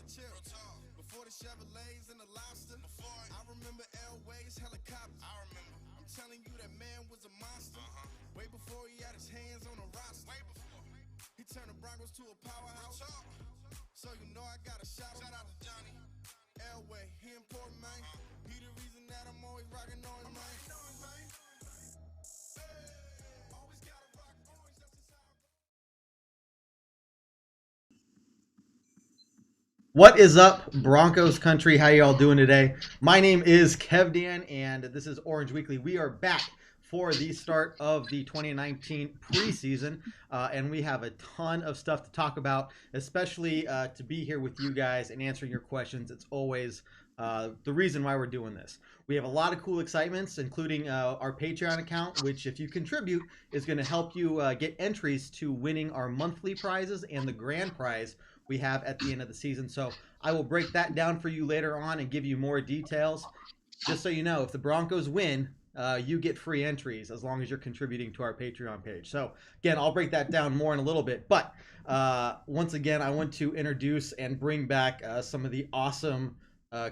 chill. Before the Chevrolets and the lobster. I remember Elway's helicopter. I'm telling you that man was a monster. Way before he had his hands on the roster. He turned the Broncos to a powerhouse. So you know I got a shout out to Johnny. Elway, he important, man. He the reason that I'm always rocking on him, man. Always gotta rock orange, that's just how What is up, Broncos Country? How y'all doing today? My name is Kev Dan, and this is Orange Weekly. We are back for the start of the 2019 preseason, and we have a ton of stuff to talk about, especially to be here with you guys and answering your questions. It's always the reason why we're doing this. We have a lot of cool excitements, including our Patreon account, which, if you contribute, is going to help you get entries to winning our monthly prizes and the grand prize we have at the end of the season. So I will break that down for you later on and give you more details. Just so you know, if the Broncos win, you get free entries as long as you're contributing to our Patreon page. So again, I'll break that down more in a little bit. But once again, I want to introduce and bring back some of the awesome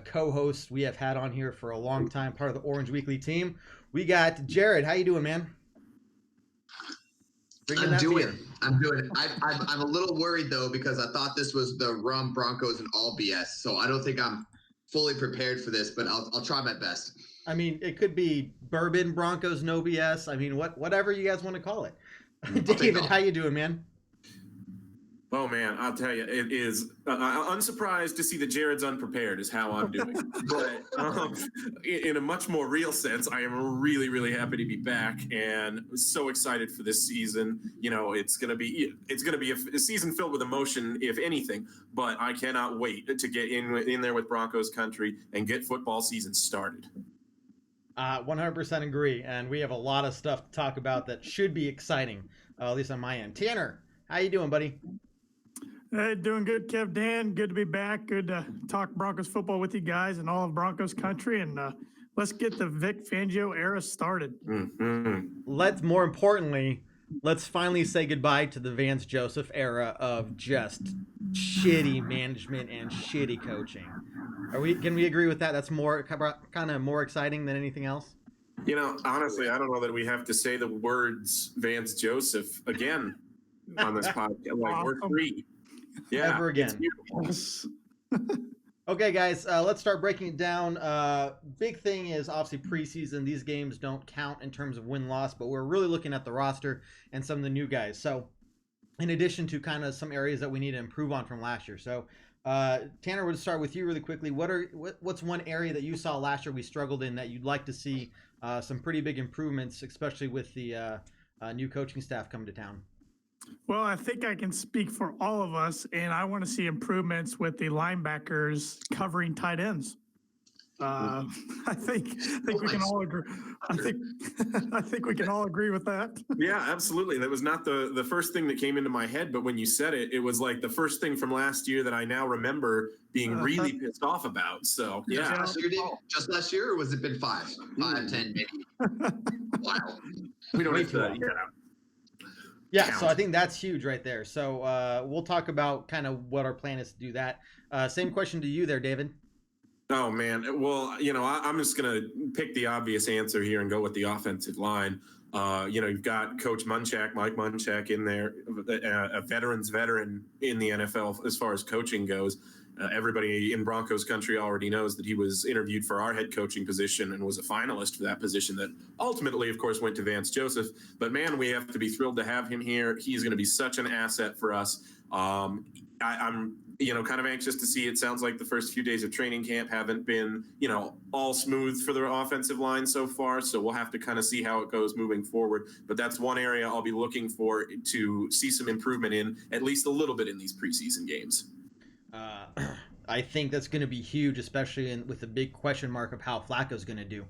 co-hosts we have had on here for a long time, part of the Orange Weekly team. We got Jared. How you doing, man? I'm doing it. I'm a little worried, though, because I thought this was the rum, Broncos, and all BS. So I don't think I'm fully prepared for this, but I'll try my best. I mean, it could be bourbon, Broncos, no BS. I mean, whatever you guys want to call it. David, how you doing, man? Oh, man, I'll tell you, it is unsurprised to see that Jared's unprepared is how I'm doing. But in a much more real sense, I am really, really happy to be back and so excited for this season. You know, it's going to be a season filled with emotion, if anything, but I cannot wait to get in there with Broncos Country and get football season started. 100% agree, and we have a lot of stuff to talk about that should be exciting, at least on my end. Tanner, how you doing, buddy? Hey, doing good, Kev Dan. Good to be back. Good to talk Broncos football with you guys and all of Broncos Country, and let's get the Vic Fangio era started. Mm-hmm. More importantly, let's finally say goodbye to the Vance Joseph era of just shitty management and shitty coaching. Can we agree with that? That's more kind of more exciting than anything else. You know, honestly, I don't know that we have to say the words Vance Joseph again on this podcast. Like, we're free. Yeah, ever again. Okay, guys, let's start breaking it down. Big thing is obviously preseason. These games don't count in terms of win-loss, but we're really looking at the roster and some of the new guys. So in addition to kind of some areas that we need to improve on from last year. So Tanner, we'll start with you really quickly. What's one area that you saw last year we struggled in that you'd like to see some pretty big improvements, especially with the new coaching staff coming to town? Well, I think I can speak for all of us, and I want to see improvements with the linebackers covering tight ends. I think we can all agree. I think we can all agree with that. Yeah, absolutely. That was not the first thing that came into my head, but when you said it, it was like the first thing from last year that I now remember being really pissed off about. So yeah. Just last year, or was it been 5, 10, maybe? Wow. We don't need to. Yeah, so I think that's huge right there. So we'll talk about kind of what our plan is to do that. Same question to you there, David. Oh, man. Well, you know, I'm just going to pick the obvious answer here and go with the offensive line. You've got Coach Mike Munchak in there, a veteran in the NFL as far as coaching goes. Everybody in Broncos Country already knows that he was interviewed for our head coaching position and was a finalist for that position that ultimately, of course, went to Vance Joseph. But, man, we have to be thrilled to have him here. He's going to be such an asset for us. I'm kind of anxious to see. It sounds like the first few days of training camp haven't been, all smooth for the offensive line so far. So we'll have to kind of see how it goes moving forward. But that's one area I'll be looking for to see some improvement in, at least a little bit in these preseason games. I think that's going to be huge, especially with the big question mark of how Flacco's going to do.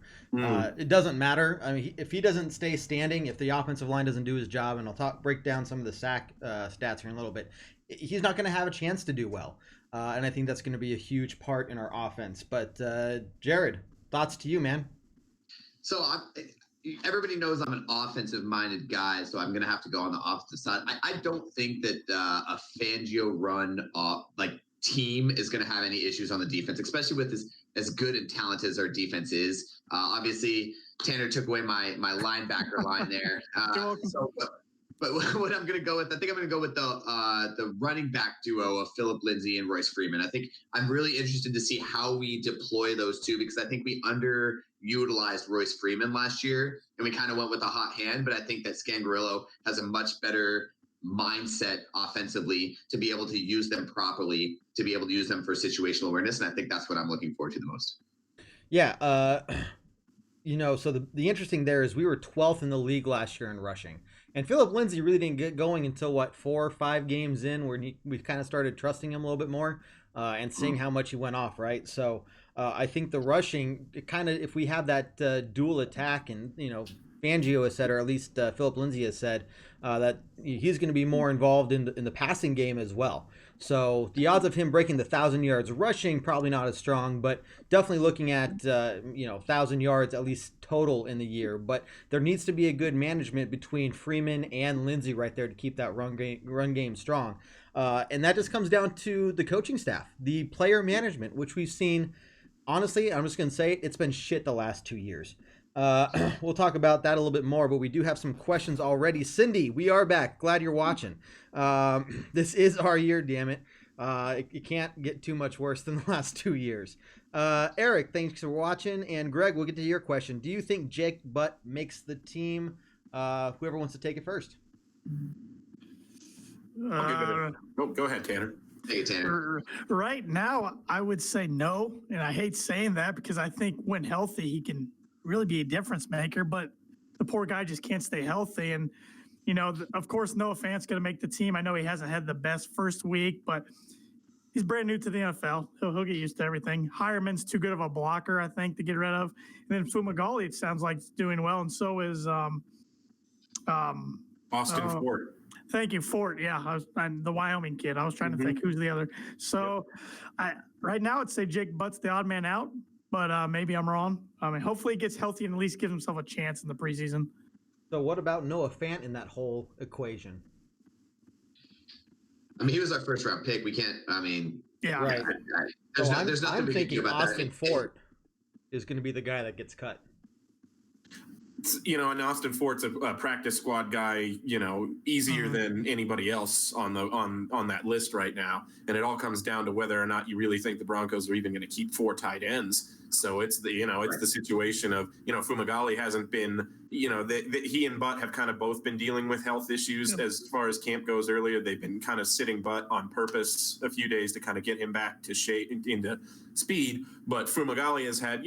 It doesn't matter. I mean, if he doesn't stay standing, if the offensive line doesn't do his job, and I'll break down some of the sack stats here in a little bit, he's not going to have a chance to do well. And I think that's going to be a huge part in our offense. But Jared, thoughts to you, man? So everybody knows I'm an offensive-minded guy, so I'm going to have to go on the offensive side. I don't think that a Fangio run team is going to have any issues on the defense, especially with as good and talented as our defense is. Obviously, Tanner took away my linebacker line there. But what I'm going to go with, I think I'm going to go with the running back duo of Philip Lindsay and Royce Freeman. I think I'm really interested to see how we deploy those two, because I think we underutilized Royce Freeman last year and we kind of went with a hot hand. But I think that Scangarillo has a much better mindset offensively to be able to use them properly, to be able to use them for situational awareness. And I think that's what I'm looking forward to the most. Yeah. So the interesting there is we were 12th in the league last year in rushing. And Philip Lindsay really didn't get going until 4 or 5 games in, where we kind of started trusting him a little bit more and seeing how much he went off, right? So I think the rushing, if we have that dual attack, and Fangio has said, or at least Philip Lindsay has said, that he's going to be more involved in the passing game as well. So the odds of him breaking the 1,000 yards rushing, probably not as strong, but definitely looking at 1,000 yards at least total in the year. But there needs to be a good management between Freeman and Lindsay right there to keep that run game strong. And that just comes down to the coaching staff, the player management, which we've seen. Honestly, I'm just going to say it's been shit the last 2 years. We'll talk about that a little bit more, but we do have some questions already. Cindy, we are back. Glad you're watching. This is our year, damn it. It can't get too much worse than the last 2 years. Eric, thanks for watching. And Greg, we'll get to your question. Do you think Jake Butt makes the team? Whoever wants to take it first. Go ahead, Tanner. Hey, Tanner. Right now, I would say no. And I hate saying that because I think when healthy, he can really be a difference maker, but the poor guy just can't stay healthy. And, of course, Noah Fant's going to make the team. I know he hasn't had the best first week, but he's brand new to the NFL. He'll get used to everything. Hireman's too good of a blocker, I think, to get rid of. And then Fumagalli, it sounds like, is doing well, and so is Austin Fort. Thank you, Fort. Yeah, I'm the Wyoming kid. I was trying to think who's the other. So, right now, I'd say Jake Butt's the odd man out, but maybe I'm wrong. I mean, hopefully he gets healthy and at least gives himself a chance in the preseason. So what about Noah Fant in that whole equation? I mean, he was our first round pick. We can't. I mean, yeah, right. There's nothing I'm we can do thinking about Austin that. Fort is going to be the guy that gets cut. And Austin Fort's a practice squad guy, easier than anybody else on that list right now. And it all comes down to whether or not you really think the Broncos are even going to keep 4 tight ends. So it's the situation of, Fumagalli hasn't been, he and Butt have kind of both been dealing with health issues as far as camp goes earlier. They've been kind of sitting Butt on purpose a few days to kind of get him back to shape, into speed. But Fumagalli has had,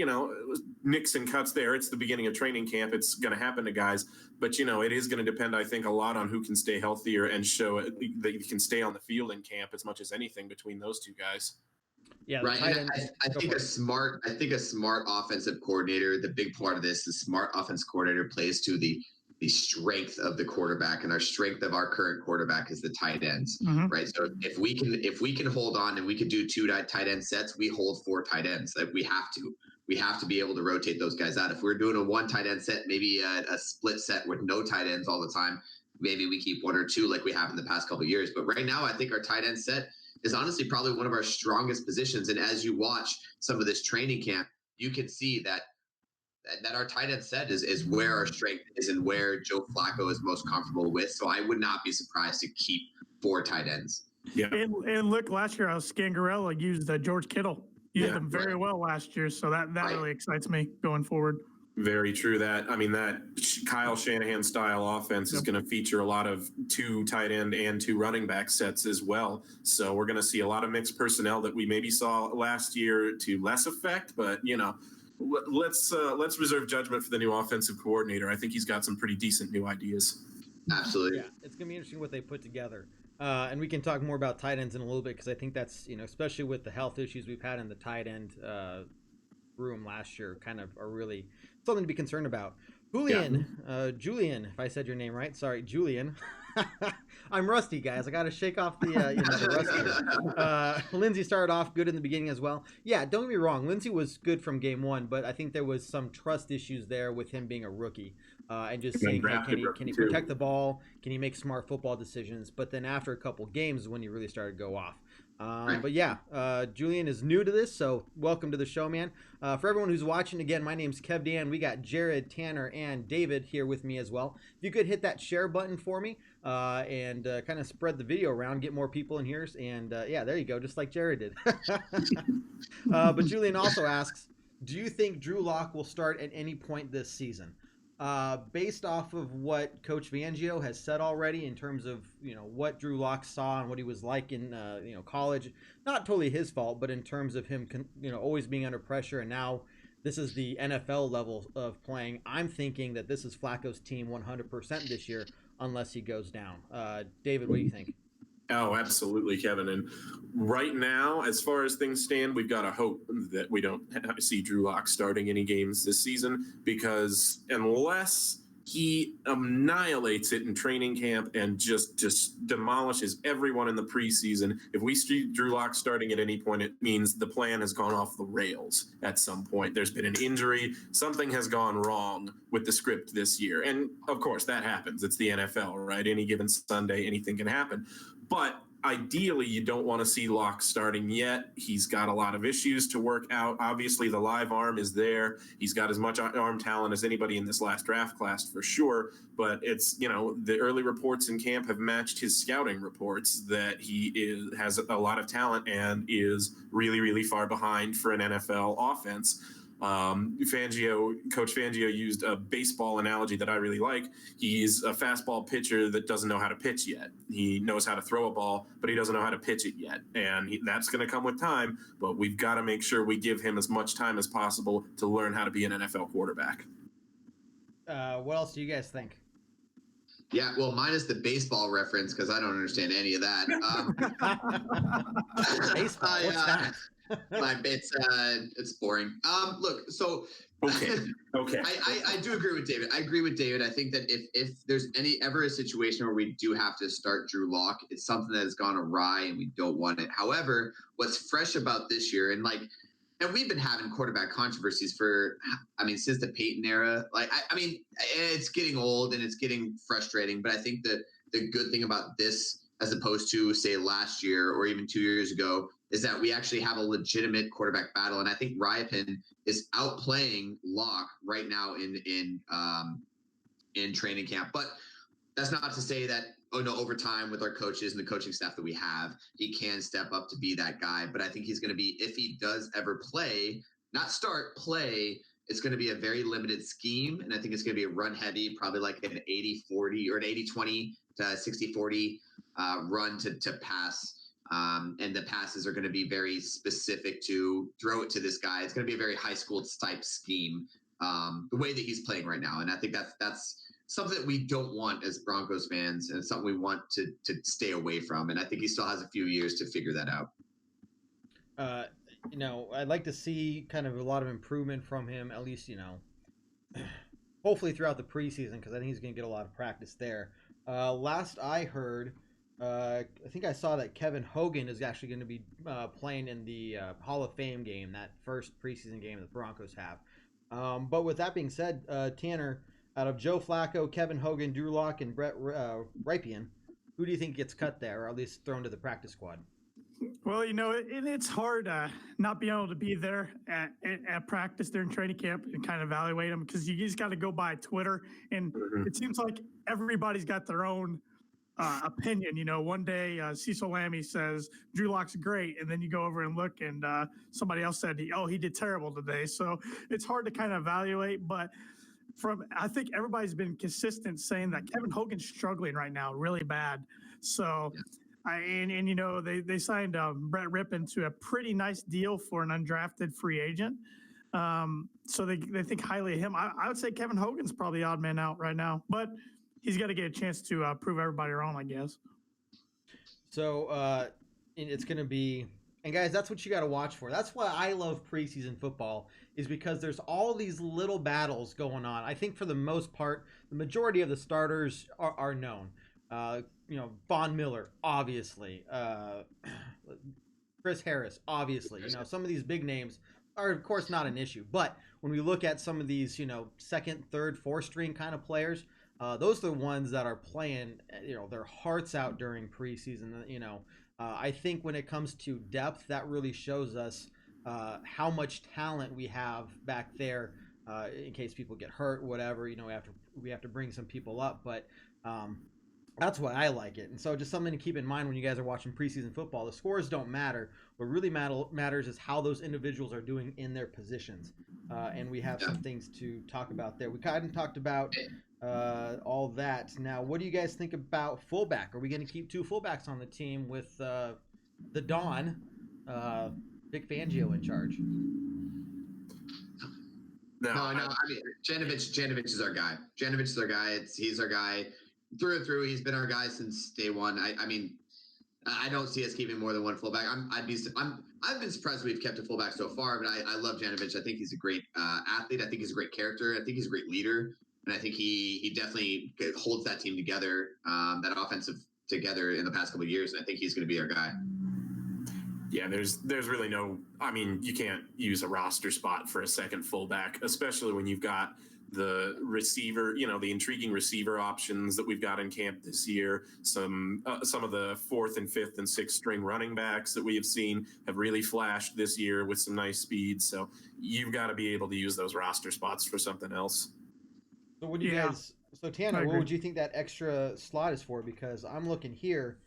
nicks and cuts there. It's the beginning of training camp. It's going to happen to guys. But, it is going to depend, I think, a lot on who can stay healthier and show that you can stay on the field in camp as much as anything between those two guys. Yeah, right. I think a smart offensive coordinator, the big part of this, the smart offense coordinator plays to the strength of the quarterback, and our strength of our current quarterback is the tight ends, right? So if we can hold on and we could do 2 tight end sets, we hold 4 tight ends. Like we have to be able to rotate those guys out. If we're doing a 1 tight end set, maybe a split set with no tight ends all the time, maybe we keep 1 or 2 like we have in the past couple of years. But right now, I think our tight end set is honestly probably one of our strongest positions. And as you watch some of this training camp, you can see that our tight end set is where our strength is and where Joe Flacco is most comfortable with. So I would not be surprised to keep 4 tight ends. Yeah. And look, last year, Scangarello used George Kittle. Used them very well last year. So that really excites me going forward. Very true. That Kyle Shanahan style offense is going to feature a lot of 2 tight end and 2 running back sets as well. So we're going to see a lot of mixed personnel that we maybe saw last year to less effect. But let's reserve judgment for the new offensive coordinator. I think he's got some pretty decent new ideas. Absolutely. Yeah, it's going to be interesting what they put together. And we can talk more about tight ends in a little bit, because I think that's, especially with the health issues we've had in the tight end room last year, kind of are really something to be concerned about. Julian, if I said your name right, sorry, Julian. I'm rusty, guys. I got to shake off the rusty. Lindsay started off good in the beginning as well. Yeah, don't get me wrong. Lindsay was good from game 1, but I think there was some trust issues there with him being a rookie. And just saying, hey, can he protect the ball? Can he make smart football decisions? But then after a couple games is when he really started to go off. But yeah, Julian is new to this, so welcome to the show, man. For everyone who's watching, again, my name's Kev Dan. We got Jared, Tanner, and David here with me as well. If you could hit that share button for me and kind of spread the video around, get more people in here. And yeah, there you go, just like Jared did. But Julian also asks, do you think Drew Lock will start at any point this season? Based off of what Coach Fangio has said already in terms of, what Drew Lock saw and what he was like in, college, not totally his fault, but in terms of him, always being under pressure. And now this is the NFL level of playing. I'm thinking that this is Flacco's team 100% this year, unless he goes down. David, what do you think? Oh, absolutely, Kevin. And right now, as far as things stand, we've got to hope that we don't see Drew Lock starting any games this season, because unless he annihilates it in training camp and just demolishes everyone in the preseason, if we see Drew Lock starting at any point, it means the plan has gone off the rails at some point. There's been an injury. Something has gone wrong with the script this year. And of course, that happens. It's the NFL, right? Any given Sunday, anything can happen. But ideally, you don't want to see Locke starting yet. He's got a lot of issues to work out. Obviously, the live arm is there. He's got as much arm talent as anybody in this last draft class for sure. But it's, the early reports in camp have matched his scouting reports that he has a lot of talent and is really, really far behind for an NFL offense. Coach Fangio used a baseball analogy that I really like. He's a fastball pitcher that doesn't know how to pitch yet. He knows how to throw a ball, but he doesn't know how to pitch it yet. And that's going to come with time, but we've got to make sure we give him as much time as possible to learn how to be an NFL quarterback. What else do you guys think? Yeah, well, minus the baseball reference, because I don't understand any of that. Baseball, what's that? It's boring. Look, so okay. I do agree with David. I agree with David. I think that if there's ever a situation where we do have to start Drew Lock, it's something that has gone awry and we don't want it. However, what's fresh about this year, and we've been having quarterback controversies since the Peyton era. It's getting old and it's getting frustrating. But I think that the good thing about this, as opposed to say last year or even 2 years ago, is that we actually have a legitimate quarterback battle. And I think Ryapin is outplaying Locke right now in training camp. But that's not to say that, over time with our coaches and the coaching staff that we have, he can step up to be that guy. But I think he's going to be, if he does ever play, not start, play, it's going to be a very limited scheme. And I think it's going to be a run heavy, probably like an 80-40 or an 80-20 to 60-40 run to pass. And the passes are going to be very specific to throw it to this guy. It's going to be a very high school type scheme, the way that he's playing right now. And I think that's something that we don't want as Broncos fans, and something we want to stay away from. And I think he still has a few years to figure that out. I'd like to see kind of a lot of improvement from him, at least, hopefully throughout the preseason, because I think he's going to get a lot of practice there. Last I heard, I think I saw that Kevin Hogan is actually going to be playing in the Hall of Fame game, that first preseason game that the Broncos have. But with that being said, Tanner, out of Joe Flacco, Kevin Hogan, Drew Lock, and Brett Rypien, who do you think gets cut there, or at least thrown to the practice squad? Well, it's hard not being able to be there at practice during training camp and kind of evaluate them, because you just got to go by Twitter, and it seems like everybody's got their own opinion. One day Cecil Lammey says Drew Lock's great, and then you go over and look, and somebody else said he did terrible today. So it's hard to kind of evaluate, but I think everybody's been consistent saying that Kevin Hogan's struggling right now really bad. So they signed Brett Rypien to a pretty nice deal for an undrafted free agent. So they think highly of him. I would say Kevin Hogan's probably the odd man out right now, but he's got to get a chance to prove everybody wrong, I guess. So it's going to be, and guys, that's what you got to watch for. That's why I love preseason football, is because there's all these little battles going on. I think for the most part, the majority of the starters are known. Von Miller, obviously. Chris Harris, obviously. Some of these big names are, of course, not an issue. But when we look at some of these, second, third, fourth string kind of players, those are the ones that are playing, their hearts out during preseason. I think when it comes to depth, that really shows us how much talent we have back there. In case people get hurt, whatever, we have to bring some people up, but that's why I like it. And so just something to keep in mind when you guys are watching preseason football. The scores don't matter. What really matters is how those individuals are doing in their positions. And we have some things to talk about there. We kind of talked about all that. Now, what do you guys think about fullback? Are we going to keep two fullbacks on the team with the Don, Vic Fangio in charge? No. I mean, Janovich is our guy. Janovich is our guy. He's our guy through and through. He's been our guy since day one. I mean, I don't see us keeping more than one fullback. I've been surprised we've kept a fullback so far, but I love Janovich. I think he's a great athlete. I think he's a great character. I think he's a great leader, and I think he definitely holds that team together, that offensive together in the past couple of years. And I think he's going to be our guy. Yeah, there's really no. I mean, you can't use a roster spot for a second fullback, especially when you've got the receiver, the intriguing receiver options that we've got in camp this year. Some of the fourth and fifth and sixth string running backs that we have seen have really flashed this year with some nice speed. So you've got to be able to use those roster spots for something else. So what do you guys? So Tana, what would you think that extra slot is for? Because I'm looking here.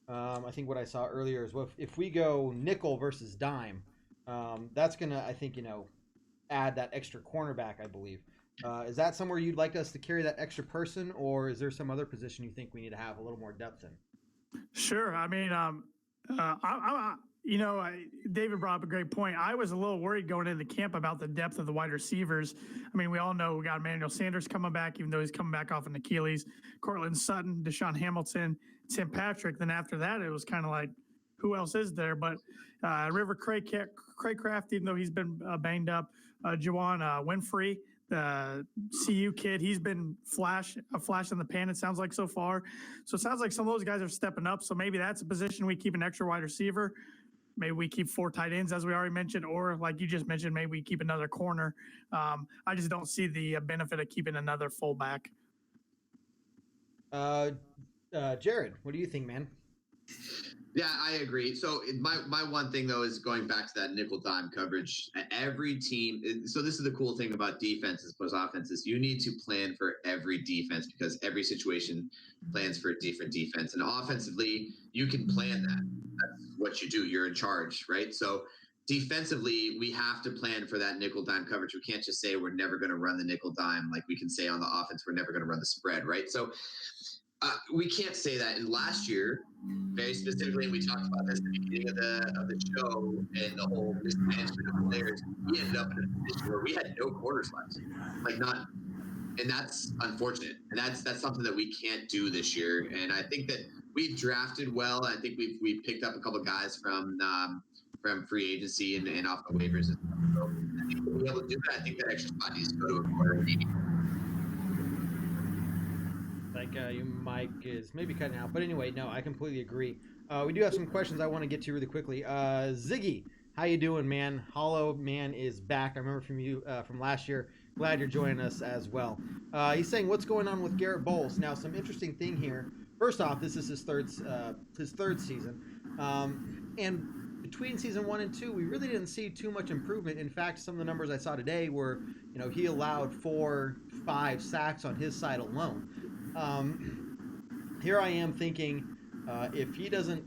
I think what I saw earlier is if we go nickel versus dime, that's gonna, I think, add that extra cornerback, I believe. Is that somewhere you'd like us to carry that extra person, or is there some other position you think we need to have a little more depth in? Sure. I mean, David brought up a great point. I was a little worried going into camp about the depth of the wide receivers. I mean, we all know we got Emmanuel Sanders coming back, even though he's coming back off an Achilles. Cortland Sutton, Deshaun Hamilton, Tim Patrick. Then after that, it was kind of like, who else is there? But River Craycraft, even though he's been banged up, Juwan Winfrey, the CU kid, he's been a flash in the pan, it sounds like so far. So it sounds like some of those guys are stepping up. So maybe that's a position we keep an extra wide receiver. Maybe we keep 4 tight ends, as we already mentioned, or like you just mentioned, maybe we keep another corner. I just don't see the benefit of keeping another fullback. Jared, what do you think, man? Yeah, I agree. So my one thing, though, is going back to that nickel dime coverage. Every team – so this is the cool thing about defense as opposed to offenses. You need to plan for every defense because every situation plans for a different defense. And offensively, you can plan that. That's what you do. You're in charge, right? So defensively, we have to plan for that nickel dime coverage. We can't just say we're never going to run the nickel dime like we can say on the offense we're never going to run the spread, right? So we can't say that. And last year, very specifically, we talked about this at the beginning of the show and the whole mismanagement of players. We ended up in a position where we had no quarters left, like none. And that's unfortunate. And that's something that we can't do this year. And I think that we've drafted well. I think we've picked up a couple of guys from free agency and off the waivers. And stuff. So I think we'll be able to do that. I think that extra spot needs to go to a corner maybe. Like your mic is maybe cutting out, but anyway, no, I completely agree. We do have some questions I want to get to really quickly. Ziggy, how you doing, man? Hollow Man is back. I remember from you from last year. Glad you're joining us as well. He's saying, what's going on with Garrett Bowles? Now, some interesting thing here. First off, this is his third season, and between season 1 and 2, we really didn't see too much improvement. In fact, some of the numbers I saw today were, he allowed 4-5 sacks on his side alone. Here I am thinking, if he doesn't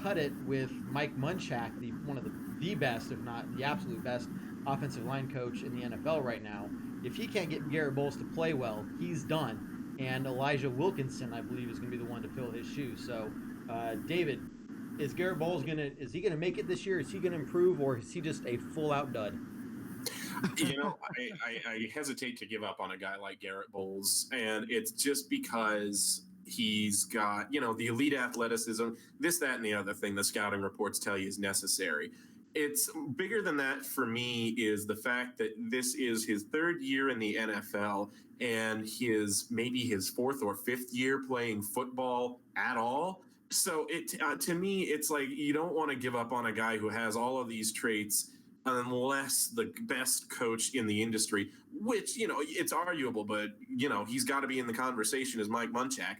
cut it with Mike Munchak, one of the best, if not the absolute best offensive line coach in the NFL right now, if he can't get Garrett Bowles to play well, he's done. And Elijah Wilkinson, I believe, is going to be the one to fill his shoes. So, David, is Garrett Bowles is he gonna make it this year? Is he gonna improve, or is he just a full-out dud? I hesitate to give up on a guy like Garrett Bowles, and it's just because he's got, the elite athleticism, this, that, and the other thing the scouting reports tell you is necessary. It's bigger than that for me is the fact that this is his third year in the NFL and maybe his fourth or fifth year playing football at all. So to me, it's like you don't want to give up on a guy who has all of these traits unless the best coach in the industry, which, it's arguable, but, he's got to be in the conversation, is Mike Munchak.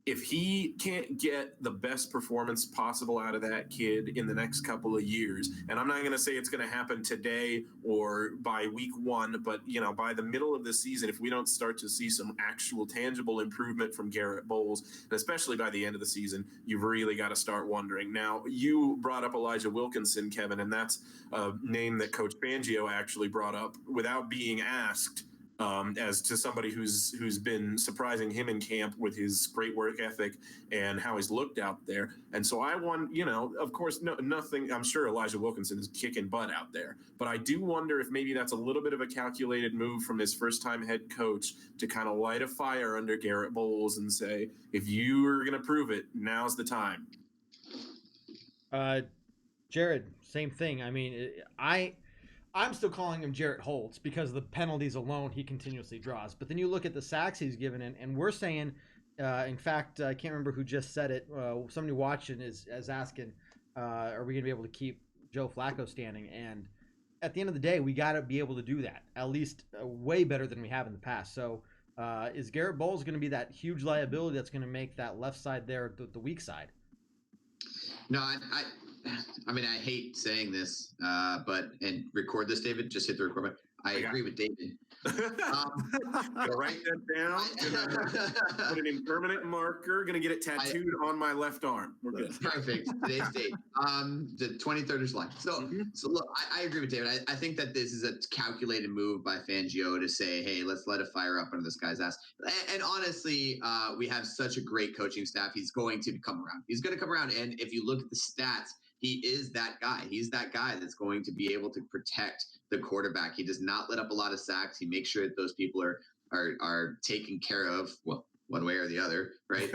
If he can't get the best performance possible out of that kid in the next couple of years, and I'm not going to say it's going to happen today or by week 1, but, by the middle of the season, if we don't start to see some actual tangible improvement from Garrett Bowles, and especially by the end of the season, you've really got to start wondering. Now, you brought up Elijah Wilkinson, Kevin, and that's a name that Coach Fangio actually brought up without being asked. As to somebody who's been surprising him in camp with his great work ethic and how he's looked out there. And so I want, of course, nothing. I'm sure Elijah Wilkinson is kicking butt out there, but I do wonder if maybe that's a little bit of a calculated move from his first-time head coach to kind of light a fire under Garrett Bowles and say, if you are going to prove it, now's the time. Jared, same thing. I mean, I'm still calling him Jarrett Holtz because of the penalties alone he continuously draws. But then you look at the sacks he's given, and we're saying, in fact, I can't remember who just said it. Somebody watching is asking, are we going to be able to keep Joe Flacco standing? And at the end of the day, we got to be able to do that, at least way better than we have in the past. So is Garrett Bowles going to be that huge liability that's going to make that left side there the weak side? No, I mean, I hate saying this, and record this, David. Just hit the record button. I agree with David. Gonna write that down. Gonna put it in permanent marker. Gonna get it tattooed on my left arm. We're good. Perfect. Today's date. The 23rd of July. So look, I agree with David. I think that this is a calculated move by Fangio to say, hey, let's let a fire up under this guy's ass. And honestly, we have such a great coaching staff. He's going to come around. He's going to come around. And if you look at the stats, he is that guy. He's that guy that's going to be able to protect the quarterback. He does not let up a lot of sacks. He makes sure that those people are taken care of, well, one way or the other, right?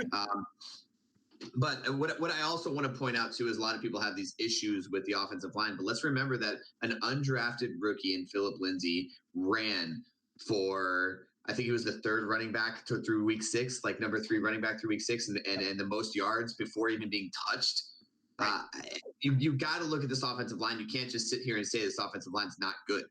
But what I also want to point out too is a lot of people have these issues with the offensive line. But let's remember that an undrafted rookie in Phillip Lindsay ran for, I think he was the third running back through week 6, like number 3 running back through week 6, and the most yards before even being touched. You got to look at this offensive line. You can't just sit here and say this offensive line's not good.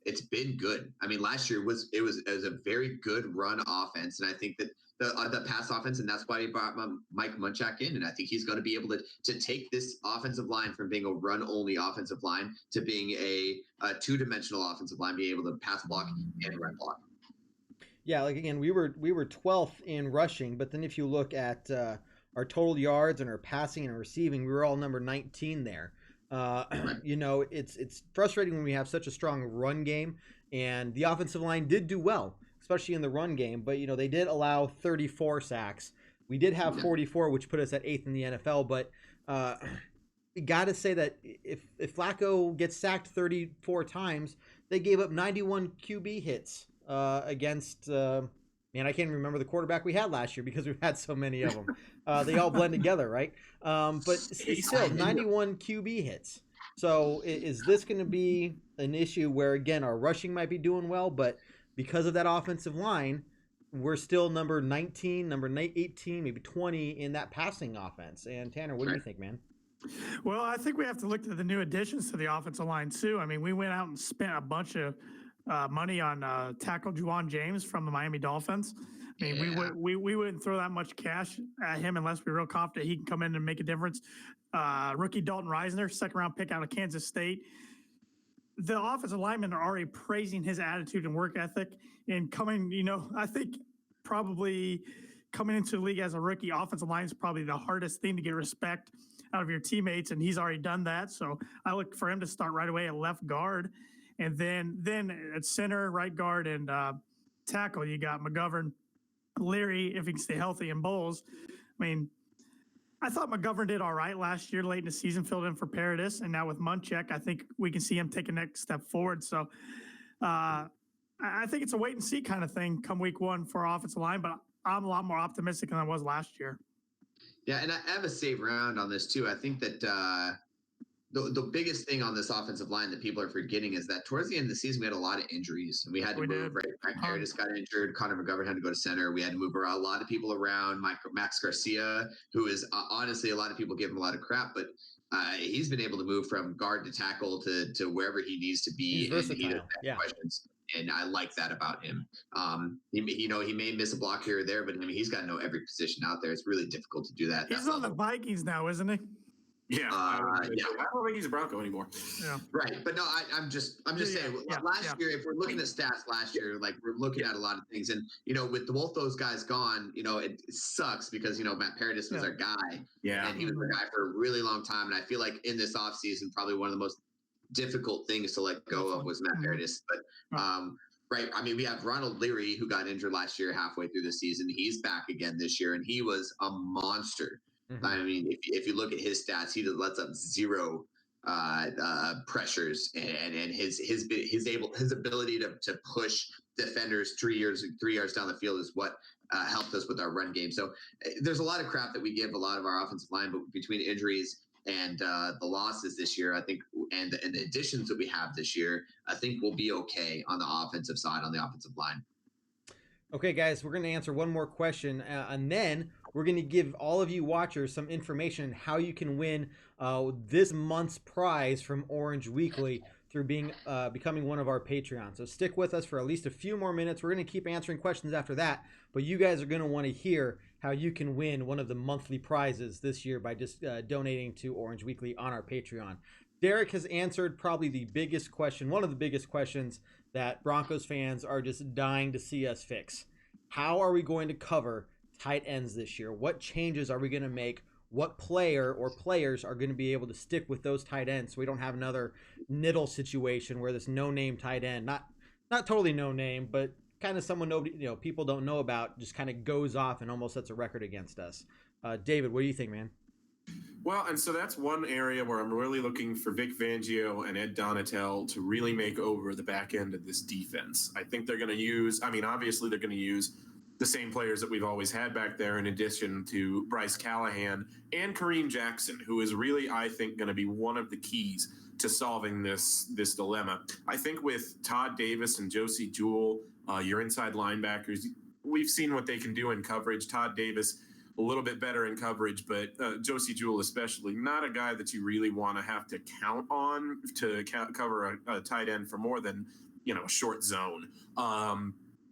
It's been good. I mean, last year was a very good run offense, and I think that the pass offense, and that's why he brought Mike Munchak in, and I think he's going to be able to take this offensive line from being a run-only offensive line to being a two-dimensional offensive line, being able to pass block and run block. Yeah, like again, we were 12th in rushing, but then if you look at our total yards and our passing and our receiving, we were all number 19 there. It's frustrating when we have such a strong run game, and the offensive line did do well, especially in the run game. But, they did allow 34 sacks. We did have 44, which put us at 8th in the NFL. But we got to say that if Flacco gets sacked 34 times, they gave up 91 QB hits against man, I can't remember the quarterback we had last year because we've had so many of them. They all blend together, right? But still, 91 QB hits. So is this going to be an issue where, again, our rushing might be doing well, but because of that offensive line, we're still number 19, number 18, maybe 20 in that passing offense? And Tanner, what do you think, man? Well, I think we have to look at the new additions to the offensive line, too. I mean, we went out and spent a bunch of money on tackle Juwan James from the Miami Dolphins. I mean, we wouldn't throw that much cash at him unless we're real confident he can come in and make a difference. Rookie Dalton Reisner, 2nd-round pick out of Kansas State. The offensive linemen are already praising his attitude and work ethic. And I think probably coming into the league as a rookie, offensive line is probably the hardest thing to get respect out of your teammates, and he's already done that. So I look for him to start right away at left guard. And then at center, right guard, and tackle, you got McGovern, Leary, if he can stay healthy, and Bowles. I mean, I thought McGovern did all right last year, late in the season, filled in for Paradis. And now with Munchak, I think we can see him take a next step forward. So I think it's a wait and see kind of thing come week 1 for our offensive line, but I'm a lot more optimistic than I was last year. Yeah, and I have a save round on this too. I think that the biggest thing on this offensive line that people are forgetting is that towards the end of the season, we had a lot of injuries and we had to move, right? Frank Paradis got injured. Connor McGovern had to go to center. We had to move around a lot of people around. Max Garcia, who is honestly, a lot of people give him a lot of crap, but he's been able to move from guard to tackle to wherever he needs to be. He's versatile. Yeah. Questions. And I like that about him. He may miss a block here or there, but I mean, he's got to know every position out there. It's really difficult to do that. He's on the Vikings now, isn't he? Yeah, I don't think he's a Bronco anymore. Yeah, right. But no, I'm just saying. Last year, if we're looking at stats last year, like we're looking at a lot of things, and with both those guys gone, it sucks because Matt Paradis was our guy, and he was our guy for a really long time, and I feel like in this offseason, probably one of the most difficult things to let go of was Matt Paradis, but. Right. I mean, we have Ronald Leary, who got injured last year halfway through the season. He's back again this year, and he was a monster. Mm-hmm. I mean, if you look at his stats, he lets up 0 pressures, and his ability to push defenders 3 yards down the field is what helped us with our run game. So there's a lot of crap that we give a lot of our offensive line, but between injuries and the losses this year, I think, and the additions that we have this year, I think we'll be okay on the offensive side, on the offensive line. Okay, guys, we're going to answer one more question, and then we're going to give all of you watchers some information how you can win this month's prize from Orange Weekly through becoming one of our Patreons. So stick with us for at least a few more minutes. We're going to keep answering questions after that, but you guys are going to want to hear how you can win one of the monthly prizes this year by just donating to Orange Weekly on our Patreon. Derek has answered probably the biggest question, one of the biggest questions that Broncos fans are just dying to see us fix. How are we going to cover tight ends this year? What changes are we going to make? What player or players are going to be able to stick with those tight ends so we don't have another Niddle situation where this no-name tight end, not totally no-name, but kind of someone people don't know about, just kind of goes off and almost sets a record against us. David, what do you think, man? Well, and so that's one area where I'm really looking for Vic Fangio and Ed Donatel to really make over the back end of this defense. I think they're going to use, obviously they're going to use the same players that we've always had back there, in addition to Bryce Callahan and Kareem Jackson, who is really, I think, going to be one of the keys to solving this dilemma. I think with Todd Davis and Josie Jewell, your inside linebackers, we've seen what they can do in coverage. Todd Davis, a little bit better in coverage, but Josie Jewell especially, not a guy that you really want to have to count on to cover a tight end for more than, a short zone.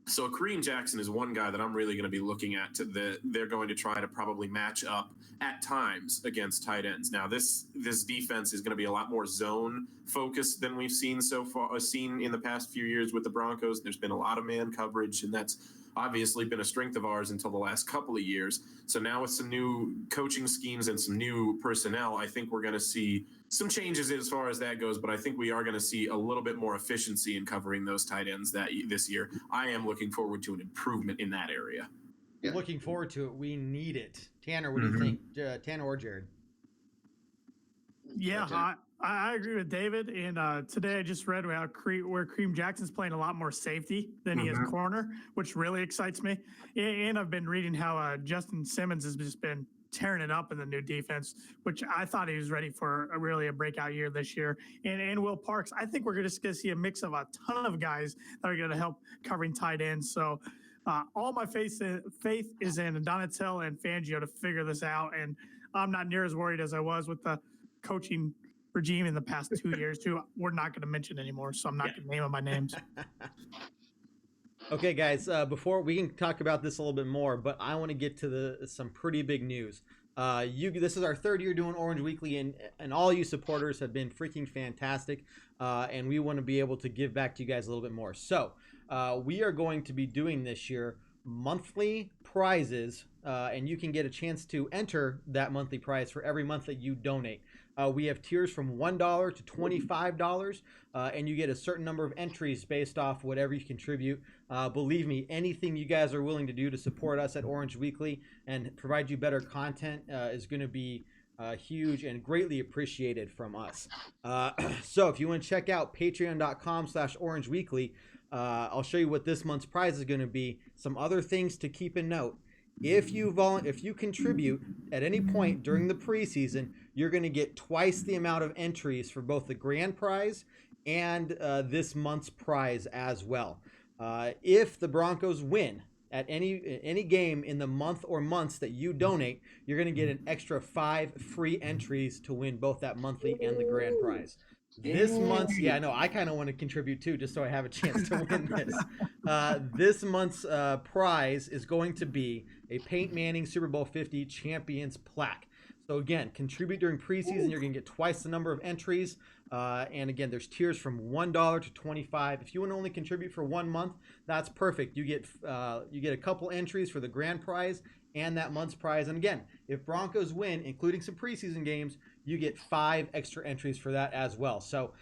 So Kareem Jackson is one guy that I'm really going to be looking at. They're going to try to probably match up at times against tight ends. Now, this defense is going to be a lot more zone focused than we've seen in the past few years with the Broncos. There's been a lot of man coverage, and that's obviously been a strength of ours until the last couple of years. So now with some new coaching schemes and some new personnel, I think we're going to see some changes as far as that goes, but I think we are going to see a little bit more efficiency in covering those tight ends this year. I am looking forward to an improvement in that area. Yeah. Looking forward to it. We need it. Tanner, what do you think? Tanner or Jared? Yeah, I agree with David. And today I just read where Kareem Jackson's playing a lot more safety than he is corner, which really excites me. And I've been reading how Justin Simmons has just been tearing it up in the new defense, which I thought he was ready for a breakout year this year. And Will Parks, I think we're just going to see a mix of a ton of guys that are going to help covering tight ends. So all my faith is in Donatel and Fangio to figure this out. And I'm not near as worried as I was with the coaching regime in the past 2 years, too. We're not going to mention anymore, so I'm not going to name them by names. Okay, guys, before we can talk about this a little bit more, but I want to get to some pretty big news. This is our third year doing Orange Weekly, and all you supporters have been freaking fantastic, and we want to be able to give back to you guys a little bit more. So we are going to be doing this year monthly prizes, and you can get a chance to enter that monthly prize for every month that you donate. We have tiers from $1 to $25, and you get a certain number of entries based off whatever you contribute. Believe me, anything you guys are willing to do to support us at Orange Weekly and provide you better content is going to be huge and greatly appreciated from us. So if you want to check out patreon.com/Orange Weekly, I'll show you what this month's prize is going to be. Some other things to keep in note. If you contribute at any point during the preseason, you're going to get twice the amount of entries for both the grand prize and this month's prize as well. If the Broncos win at any game in the month or months that you donate, you're going to get an extra 5 free entries to win both that monthly and the grand prize. This month's, yeah, no, I kind of want to contribute too, just so I have a chance to win this. This month's prize is going to be a Peyton Manning Super Bowl 50 Champions plaque. So again, contribute during preseason. You're going to get twice the number of entries. And again, there's tiers from $1 to $25. If you want to only contribute for 1 month, that's perfect. You get a couple entries for the grand prize and that month's prize. And again, if Broncos win, including some preseason games, you get 5 extra entries for that as well. So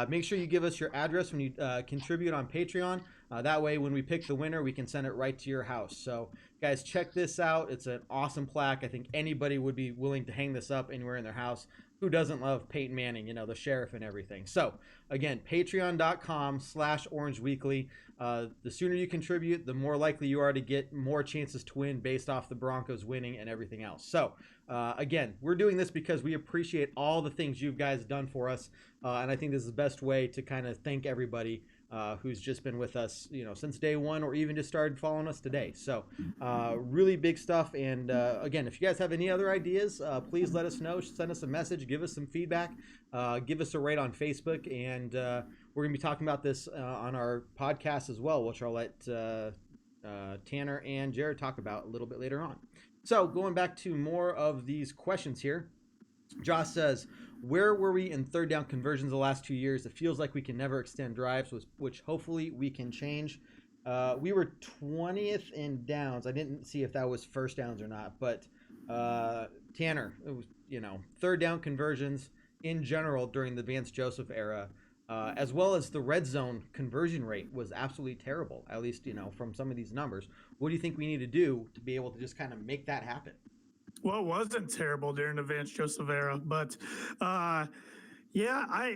make sure you give us your address when you contribute on Patreon. That way, when we pick the winner, we can send it right to your house. So guys, check this out. It's an awesome plaque. I think anybody would be willing to hang this up anywhere in their house. Who doesn't love Peyton Manning, the sheriff and everything? So again, patreon.com/orangeweekly. The sooner you contribute, the more likely you are to get more chances to win based off the Broncos winning and everything else. So again, we're doing this because we appreciate all the things you guys done for us. And I think this is the best way to kind of thank everybody who's just been with us, since day one, or even just started following us today. So really big stuff. And again, if you guys have any other ideas, please let us know. Send us a message. Give us some feedback. Give us a rate on Facebook. And we're going to be talking about this on our podcast as well, which I'll let Tanner and Jared talk about a little bit later on. So going back to more of these questions here, Josh says, where were we in third down conversions the last 2 years? It feels like we can never extend drives, which hopefully we can change. We were 20th in downs. I didn't see if that was first downs or not, but Tanner, it was, third down conversions in general during the Vance Joseph era, as well as the red zone conversion rate was absolutely terrible, at least, from some of these numbers. What do you think we need to do to be able to just kind of make that happen? Well, it wasn't terrible during the Vance Joseph era, but yeah, I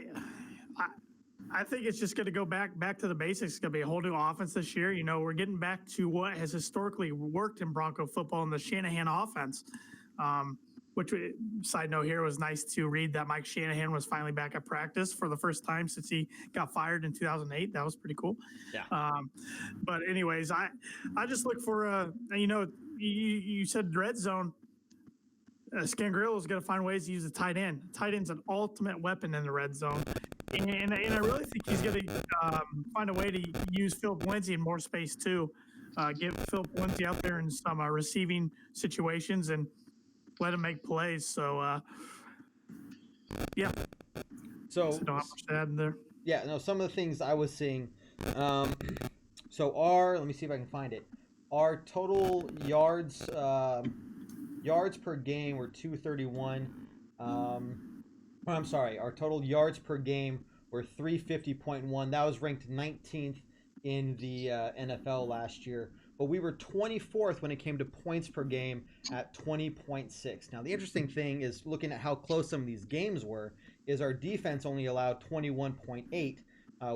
think it's just going to go back to the basics. It's going to be a whole new offense this year. We're getting back to what has historically worked in Bronco football in the Shanahan offense. Which, side note here, was nice to read that Mike Shanahan was finally back at practice for the first time since he got fired in 2008. That was pretty cool. Yeah. But anyways, I just look for you said red zone. Scangarello is going to find ways to use the tight end. Tight end's an ultimate weapon in the red zone. And I really think he's going to find a way to use Philip Lindsay in more space too. Get Philip Lindsay out there in some receiving situations and let him make plays. So, yeah. So don't have much to add in there. Yeah, no, some of the things I was seeing. Let me see if I can find it. Our total yards per game were 231. I'm sorry, our total yards per game were 350.1. That was ranked 19th in the NFL last year. But we were 24th when it came to points per game at 20.6. Now, the interesting thing is looking at how close some of these games were, is our defense only allowed 21.8,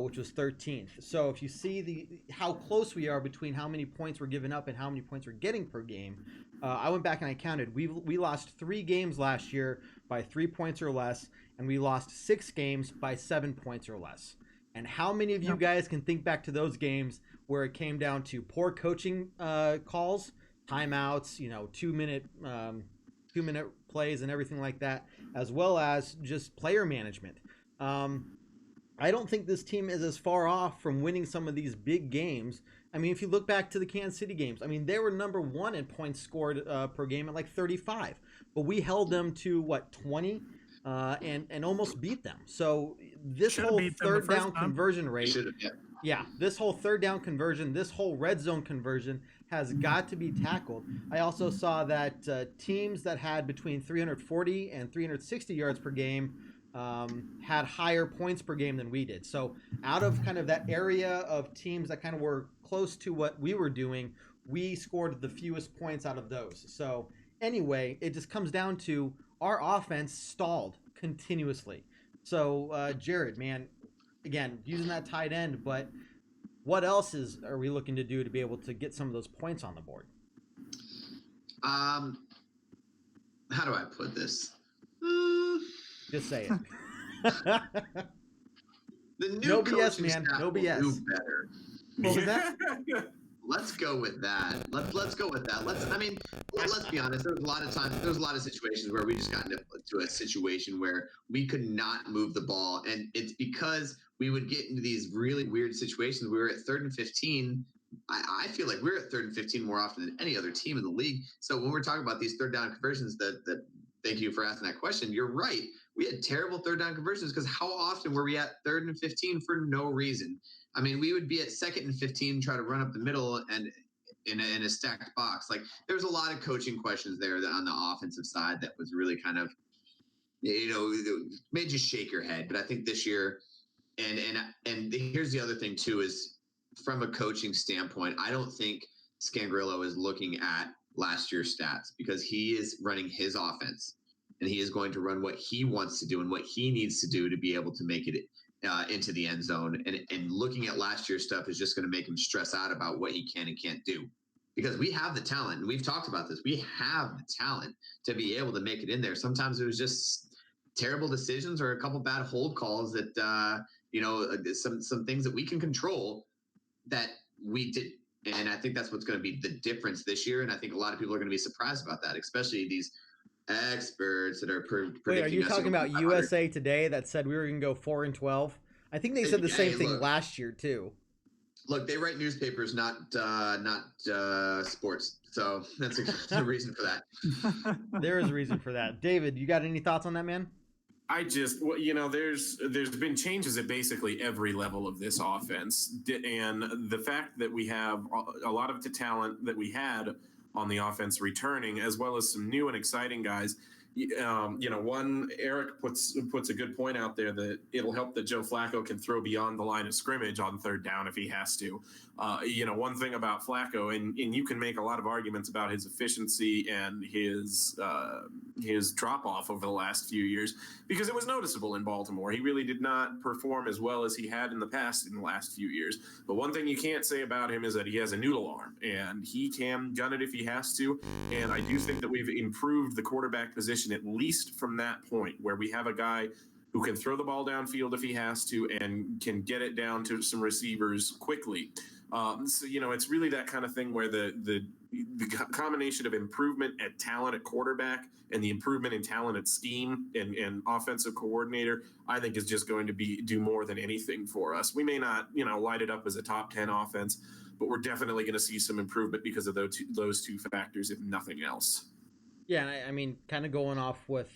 which was 13th. So if you see how close we are between how many points we're giving up and how many points we're getting per game, I went back and I counted. We lost 3 games last year by 3 points or less, and we lost 6 games by 7 points or less. And how many of you guys can think back to those games where it came down to poor coaching calls, timeouts, 2-minute plays and everything like that, as well as just player management? I don't think this team is as far off from winning some of these big games. I mean, if you look back to the Kansas City games, I mean, they were number 1 in points scored per game at like 35, but we held them to 20 and almost beat them. So this whole third down conversion rate, this whole third down conversion, this whole red zone conversion has got to be tackled. I also saw that teams that had between 340 and 360 yards per game had higher points per game than we did. So out of kind of that area of teams that kind of were close to what we were doing, we scored the fewest points out of those. So anyway, it just comes down to our offense stalled continuously. So Jared, man, again, using that tight end, but what else are we looking to do to be able to get some of those points on the board? How do I put this? Just say it. The new No BS, coaching man. staff No will BS. do better. What was that? Let's go with that. Let's go with that. Let's be honest. There was a lot of times. There was a lot of situations where we just got into a situation where we could not move the ball, and it's because we would get into these really weird situations. We were at 3rd and 15. I feel like we're at 3rd and 15 more often than any other team in the league. So when we're talking about these 3rd down conversions, that thank you for asking that question. You're right. We had terrible 3rd down conversions because how often were we at 3rd and 15 for no reason? I mean, we would be at 2nd and 15, try to run up the middle and in a stacked box. Like there was a lot of coaching questions there on the offensive side that was really kind of, made you shake your head. But I think this year, and here's the other thing too, is from a coaching standpoint, I don't think Scangarello is looking at last year's stats because he is running his offense and he is going to run what he wants to do and what he needs to do to be able to make it into the end zone. And looking at last year's stuff is just going to make him stress out about what he can and can't do because we have the talent. And we've talked about this. We have the talent to be able to make it in there. Sometimes it was just terrible decisions or a couple bad hold calls that, some things that we can control that we did. And I think that's what's going to be the difference this year. And I think a lot of people are going to be surprised about that, especially these experts that are predicting. Wait, are you talking about USA Today that said we were going to go 4-12? I think they said the same thing last year too. Look, they write newspapers, not sports. So that's a reason for that. There is a reason for that. David, you got any thoughts on that, man? There's been changes at basically every level of this offense. And the fact that we have a lot of the talent that we had on the offense returning, as well as some new and exciting guys. Eric puts a good point out there that it'll help that Joe Flacco can throw beyond the line of scrimmage on 3rd down if he has to. One thing about Flacco, and you can make a lot of arguments about his efficiency and his drop off over the last few years because it was noticeable in Baltimore. He really did not perform as well as he had in the past in the last few years. But one thing you can't say about him is that he has a noodle arm and he can gun it if he has to. And I do think that we've improved the quarterback position at least from that point where we have a guy who can throw the ball downfield if he has to and can get it down to some receivers quickly. It's really that kind of thing where the combination of improvement at talent at quarterback and the improvement in talent at scheme and offensive coordinator, I think is just going to do more than anything for us. We may not, light it up as a top 10 offense, but we're definitely going to see some improvement because of those two factors, if nothing else. Yeah, and I mean, kind of going off with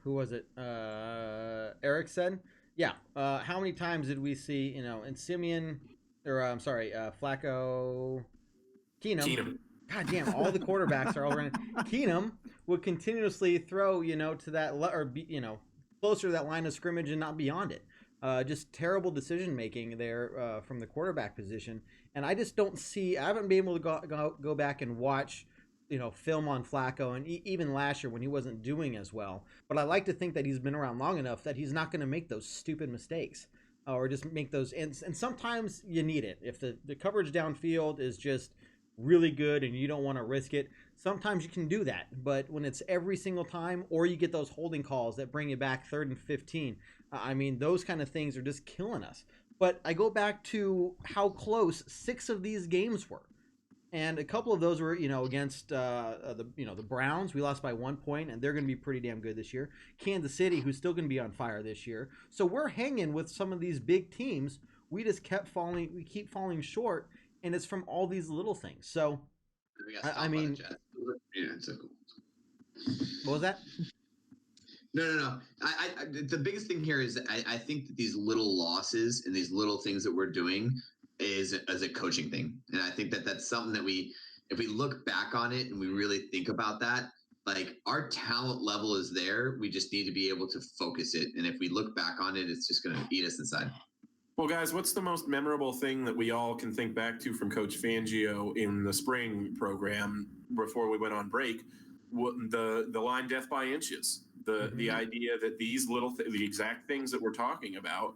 who was it? Eric said, yeah. How many times did we see, in Simeon, or I'm sorry, Flacco, Keenum. God damn, all the quarterbacks are all running. Keenum would continuously throw, to that closer to that line of scrimmage and not beyond it. Just terrible decision making there from the quarterback position, and I just don't see. I haven't been able to go back and watch film on Flacco, and even last year when he wasn't doing as well. But I like to think that he's been around long enough that he's not going to make those stupid mistakes or just make those. And sometimes you need it. If the coverage downfield is just really good and you don't want to risk it, sometimes you can do that. But when it's every single time, or you get those holding calls that bring you back 3rd and 15, those kind of things are just killing us. But I go back to how close 6 of these games were. And a couple of those were, against the Browns. We lost by 1 point, and they're going to be pretty damn good this year. Kansas City, who's still going to be on fire this year. So we're hanging with some of these big teams. We just keep falling short, and it's from all these little things. So, what was that? No. The biggest thing here is I think that these little losses and these little things that we're doing is a coaching thing. And I think that that's something that if we look back on it and we really think about that, like our talent level is there. We just need to be able to focus it. And if we look back on it, it's just going to eat us inside. Well, guys, what's the most memorable thing that we all can think back to from Coach Fangio in the spring program before we went on break? The line death by inches, the idea that these the exact things that we're talking about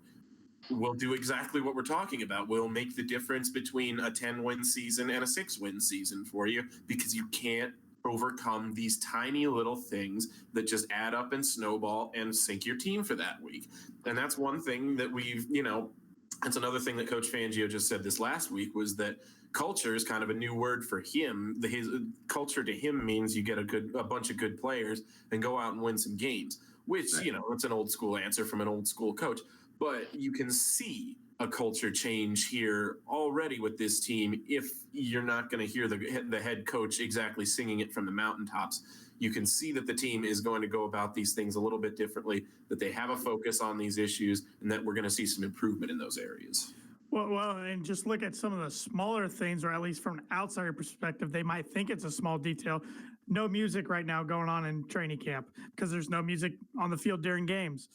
we'll do exactly what we're talking about. We'll make the difference between a 10-win season and a 6-win season for you, because you can't overcome these tiny little things that just add up and snowball and sink your team for that week. And that's one thing that we've, that's another thing that Coach Fangio just said this last week, was that culture is kind of a new word for him. His culture to him means you get a bunch of good players and go out and win some games, which, it's an old school answer from an old school coach. But you can see a culture change here already with this team if you're not going to hear the head coach exactly singing it from the mountaintops. You can see that the team is going to go about these things a little bit differently, that they have a focus on these issues, and that we're going to see some improvement in those areas. Well, and just look at some of the smaller things, or at least from an outsider perspective, they might think it's a small detail. No music right now going on in training camp because there's no music on the field during games.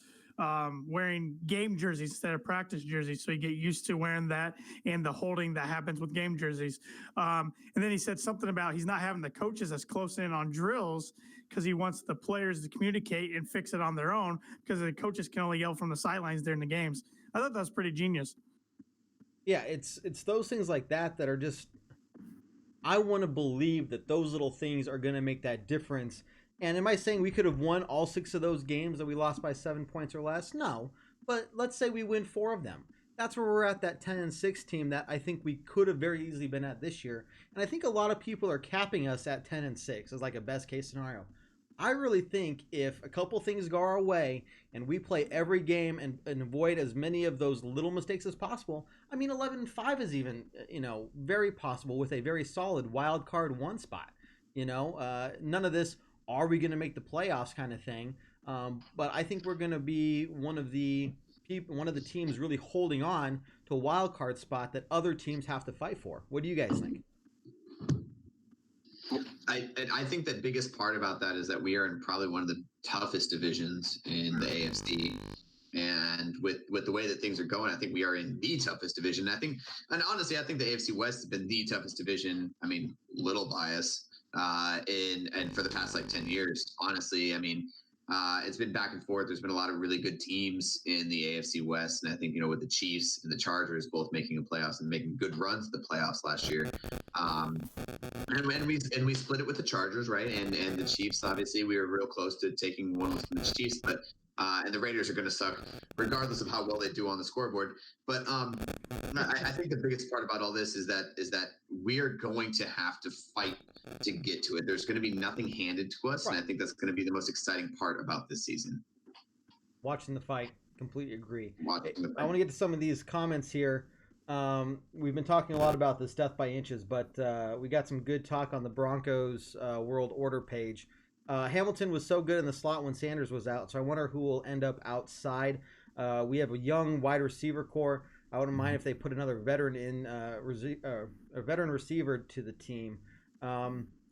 Wearing game jerseys instead of practice jerseys. So you get used to wearing that and the holding that happens with game jerseys. And then he said something about he's not having the coaches as close in on drills because he wants the players to communicate and fix it on their own, because the coaches can only yell from the sidelines during the games. I thought that was pretty genius. Yeah, it's those things like that are just, I want to believe that those little things are going to make that difference. And am I saying we could have won all 6 of those games that we lost by 7 points or less? No. But let's say we win 4 of them. That's where we're at, that 10-6 team that I think we could have very easily been at this year. And I think a lot of people are capping us at 10-6 as like a best case scenario. I really think if a couple things go our way and we play every game and avoid as many of those little mistakes as possible, I mean, 11-5 is even, very possible with a very solid wild card 1 spot. None of this, are we going to make the playoffs kind of thing. But I think we're going to be one of the teams really holding on to a wild card spot that other teams have to fight for. What do you guys think? I think the biggest part about that is that we are in probably one of the toughest divisions in the AFC. And with the way that things are going, I think we are in the toughest division. And honestly, I think the AFC West has been the toughest division. I mean, little bias. And for the past 10 years, honestly, it's been back and forth. There's been a lot of really good teams in the AFC West, and I think with the Chiefs and the Chargers both making the playoffs and making good runs at the playoffs last year, and we split it with the Chargers, right? And the Chiefs, obviously, we were real close to taking one from the Chiefs, but and the Raiders are going to suck regardless of how well they do on the scoreboard. But I think the biggest part about all this is that we are going to have to fight to get to it. There's going to be nothing handed to us, right. And I think that's going to be the most exciting part about this season. Watching the fight, completely agree. I want to get to some of these comments here. We've been talking a lot about this death by inches, but we got some good talk on the Broncos World Order page. Hamilton was so good in the slot when Sanders was out, so I wonder who will end up outside. We have a young wide receiver core. I wouldn't mind if they put another veteran in, a veteran receiver to the team.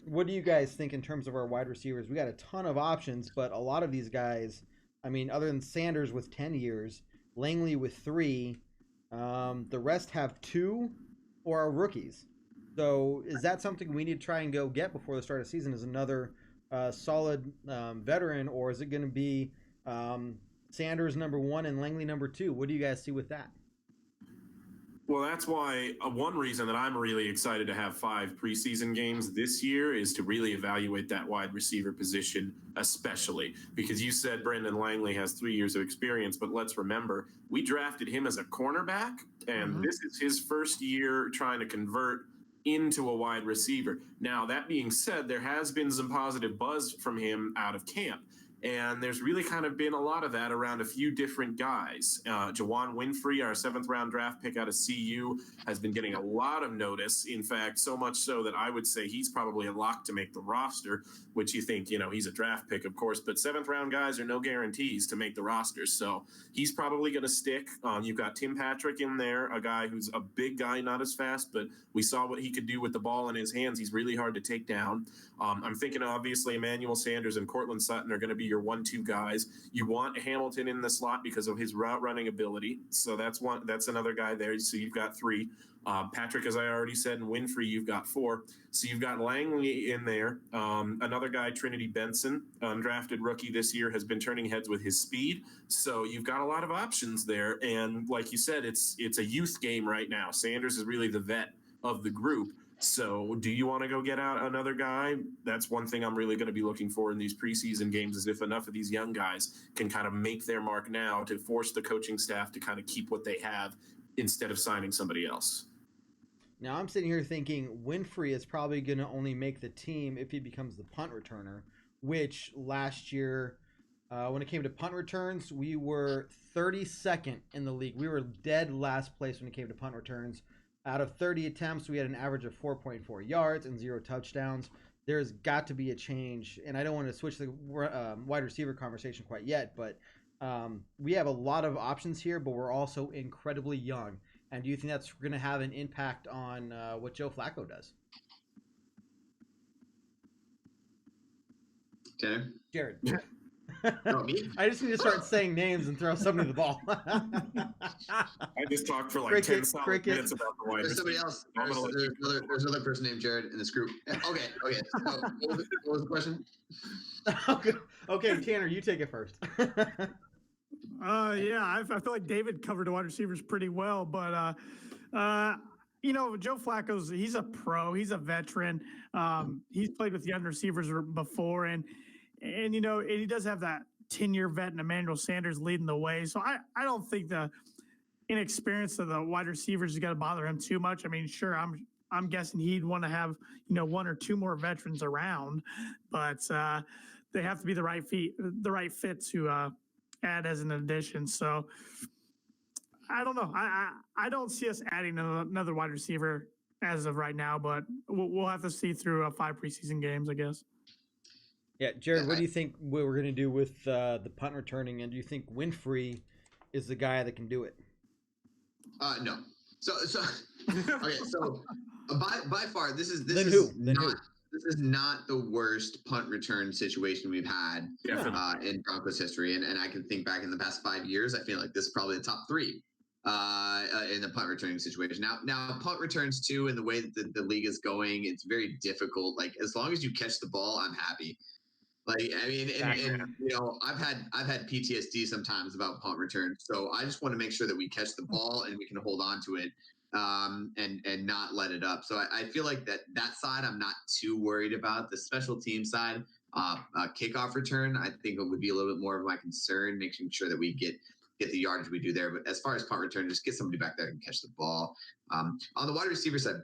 What do you guys think in terms of our wide receivers? We got a ton of options, but a lot of these guys, other than Sanders with 10 years, Langley with 3, the rest have 2 or are rookies. So is that something we need to try and go get before the start of the season, is another solid veteran, or is it going to be Sanders number 1 and Langley number 2? What do you guys see with that? Well, that's why one reason that I'm really excited to have 5 preseason games this year is to really evaluate that wide receiver position, especially because you said Brendan Langley has 3 years of experience, but let's remember we drafted him as a cornerback, and this is his first year trying to convert into a wide receiver. Now, that being said, there has been some positive buzz from him out of camp. And there's really kind of been a lot of that around a few different guys. Jawan Winfrey, our 7th-round draft pick out of CU, has been getting a lot of notice. In fact, so much so that I would say he's probably a lock to make the roster, which you think, he's a draft pick, of course. But 7th-round guys are no guarantees to make the roster. So he's probably going to stick. You've got Tim Patrick in there, a guy who's a big guy, not as fast, but we saw what he could do with the ball in his hands. He's really hard to take down. I'm thinking, obviously, Emmanuel Sanders and Cortland Sutton are going to be your 1-2 guys. You want Hamilton in the slot because of his route running ability. So that's another guy there. So you've got 3. Patrick, as I already said, and Winfrey, you've got 4. So you've got Langley in there. Another guy, Trinity Benson, undrafted rookie this year, has been turning heads with his speed. So you've got a lot of options there. And like you said, it's a youth game right now. Sanders is really the vet of the group. So do you want to go get out another guy? That's one thing I'm really going to be looking for in these preseason games, is if enough of these young guys can kind of make their mark now to force the coaching staff to kind of keep what they have instead of signing somebody else. Now I'm sitting here thinking Winfrey is probably going to only make the team if he becomes the punt returner, which last year, when it came to punt returns, we were 32nd in the league. We were dead last place when it came to punt returns. Out of 30 attempts, we had an average of 4.4 yards and 0 touchdowns. There's got to be a change, and I don't want to switch the wide receiver conversation quite yet, but we have a lot of options here, but we're also incredibly young. And do you think that's going to have an impact on what Joe Flacco does? Tanner? Jared. No, me? I just need to start saying names and throw somebody the ball. I just talked for like Cricket, 10 solid cricket. minutes about the wide There's somebody receiver. else. I'm gonna let you- There's another person named Jared in this group. Okay. So, what was the question? Okay, Tanner, you take it first. Yeah, I feel like David covered the wide receivers pretty well, but Joe Flacco's, he's a pro, he's a veteran. He's played with young receivers before, and he does have that 10-year vet and Emmanuel Sanders leading the way. So I don't think the inexperience of the wide receivers is going to bother him too much. I mean, sure, I'm guessing he'd want to have 1 or 2 more veterans around, but they have to be the right fit to add as an addition. So I don't know. I don't see us adding another wide receiver as of right now, but we'll have to see through 5 preseason games, I guess. Yeah, Jared, what do you think we're going to do with the punt returning, and do you think Winfrey is the guy that can do it? No. So okay. So by far, this is not the worst punt return situation we've had in Broncos history, and I can think back in the past 5 years. I feel like this is probably the top 3 in the punt returning situation. Now punt returns too, and the way that the league is going, it's very difficult. Like, as long as you catch the ball, I'm happy. Like, I mean, and I've had PTSD sometimes about punt returns, so I just want to make sure that we catch the ball and we can hold on to it, and not let it up. So I feel like that side I'm not too worried about. The special team side, kickoff return, I think it would be a little bit more of my concern, making sure that we get the yardage we do there. But as far as punt return, just get somebody back there who can catch the ball. On the wide receiver side,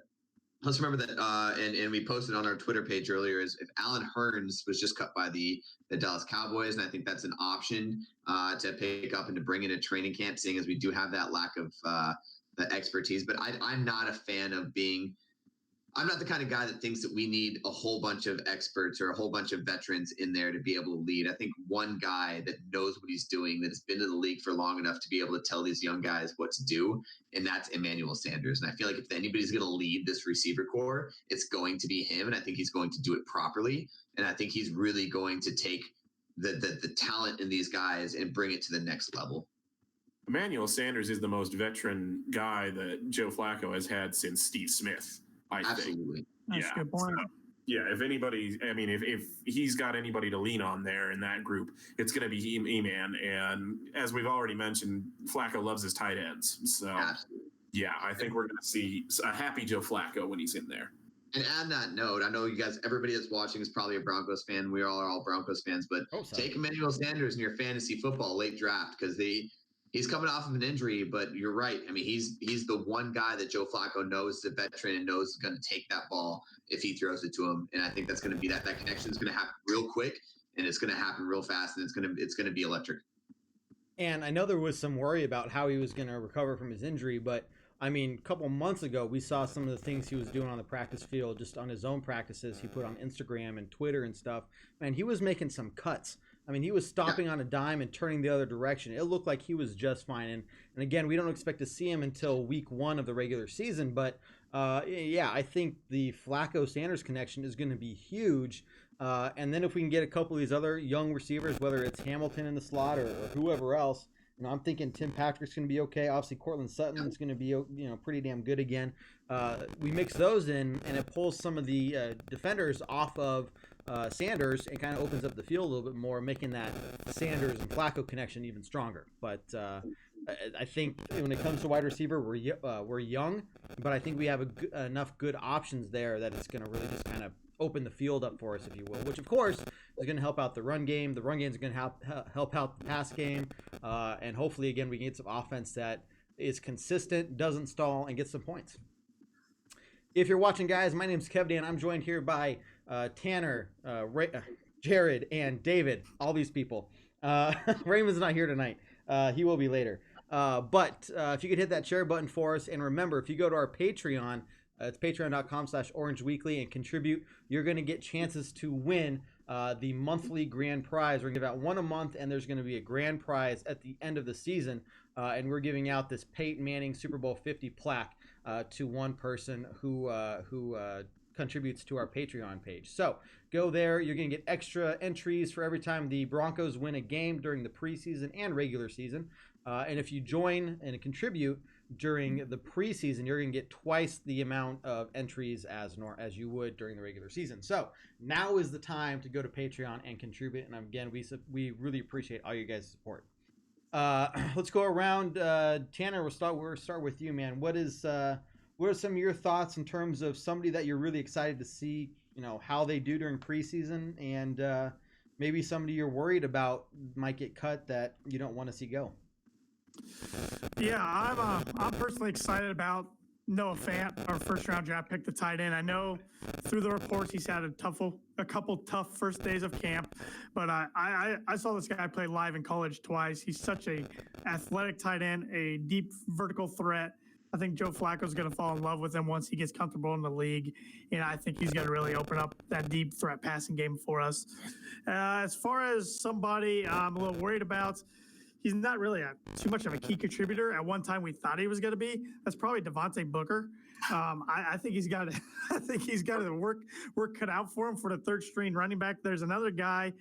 let's remember that, and we posted on our Twitter page earlier, is if Alan Hearns was just cut by the Dallas Cowboys, and I think that's an option to pick up and to bring in a training camp, seeing as we do have that lack of the expertise. But I'm not a fan of I'm not the kind of guy that thinks that we need a whole bunch of experts or a whole bunch of veterans in there to be able to lead. I think one guy that knows what he's doing, that has been in the league for long enough to be able to tell these young guys what to do, and that's Emmanuel Sanders. And I feel like if anybody's going to lead this receiver core, it's going to be him, and I think he's going to do it properly. And I think he's really going to take the talent in these guys and bring it to the next level. Emmanuel Sanders is the most veteran guy that Joe Flacco has had since Steve Smith. Absolutely. That's a good point. So, if anybody, I mean, if he's got anybody to lean on there in that group, it's going to be E-Man. And as we've already mentioned, Flacco loves his tight ends. So, absolutely. I think we're going to see a happy Joe Flacco when he's in there. And on that note, I know you guys, everybody that's watching is probably a Broncos fan. We all are all Broncos fans, but take Emmanuel Sanders in your fantasy football late draft, because he's coming off of an injury, but you're right. I mean, he's the one guy that Joe Flacco knows is a veteran and knows is going to take that ball if he throws it to him. And I think that's going to be that connection is going to happen real quick, and it's going to happen real fast, and it's going to be electric. And I know there was some worry about how he was going to recover from his injury, but I mean, a couple months ago, we saw some of the things he was doing on the practice field, just on his own practices he put on Instagram and Twitter and stuff. Man, he was making some cuts. I mean, he was stopping on a dime and turning the other direction. It looked like he was just fine. And again, we don't expect to see him until week 1 of the regular season. But, I think the Flacco-Sanders connection is going to be huge. And then if we can get a couple of these other young receivers, whether it's Hamilton in the slot or whoever else, I'm thinking Tim Patrick's going to be okay. Obviously, Cortland Sutton's going to be pretty damn good again. We mix those in, and it pulls some of the defenders off of Sanders and kind of opens up the field a little bit more, making that Sanders and Flacco connection even stronger. But I think when it comes to wide receiver, we're young, but I think we have enough good options there that it's going to really just kind of open the field up for us, if you will, which of course is going to help out the run game. The run game is going to help out the pass game, and hopefully again we can get some offense that is consistent, doesn't stall, and gets some points. If you're watching, guys, my name is Kev Dan. I'm joined here by Tanner, Jared, and David. All these people. Raymond's not here tonight. He will be later. But if you could hit that share button for us, and remember, if you go to our Patreon, it's patreon.com/orangeweekly and contribute, you're going to get chances to win the monthly grand prize. We're going to give out one a month, and there's going to be a grand prize at the end of the season. And we're giving out this Peyton Manning Super Bowl 50 plaque to one person who contributes to our Patreon page. So go there. You're going to get extra entries for every time the Broncos win a game during the preseason and regular season. And if you join and contribute during the preseason, you're going to get twice the amount of entries as you would during the regular season. So now is the time to go to Patreon and contribute. And again, we really appreciate all you guys' support. Let's go around. Tanner, we'll start with you, man. What are some of your thoughts in terms of somebody that you're really excited to see, how they do during preseason, and maybe somebody you're worried about might get cut that you don't want to see go? Yeah, I'm personally excited about Noah Fant, our first-round draft pick, the tight end. I know through the reports he's had a couple tough first days of camp, but I saw this guy play live in college twice. He's such a athletic tight end, a deep vertical threat. I think Joe Flacco's going to fall in love with him once he gets comfortable in the league, and I think he's going to really open up that deep threat passing game for us. As far as somebody I'm a little worried about, he's not really too much of a key contributor. At one time, we thought he was going to be. That's probably Devontae Booker. I think he's got the work cut out for him for the third string running back. There's another guy.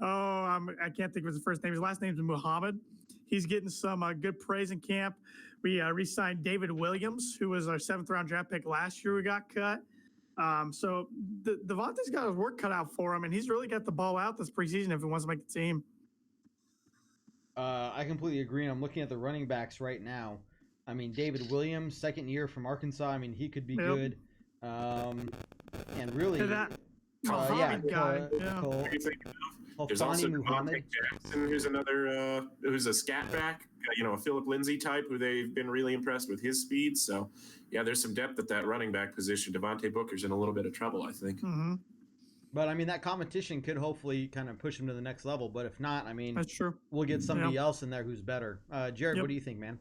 I can't think of his first name. His last name is Muhammad. He's getting some good praise in camp. We re-signed David Williams, who was our 7th-round draft pick last year. We got cut. So Devontae's got his work cut out for him, and he's really got the ball out this preseason if he wants to make the team. I completely agree. I'm looking at the running backs right now. I mean, David Williams, second year from Arkansas. I mean, he could be good. And really, guy. There's also Devontae Jackson, who's another, who's a scat back, a Philip Lindsay type, who they've been really impressed with his speed. So, yeah, there's some depth at that running back position. Devontae Booker's in a little bit of trouble, I think. Mm-hmm. But, I mean, that competition could hopefully kind of push him to the next level. But if not, I mean, that's true. We'll get somebody else in there who's better. Jared, what do you think, man?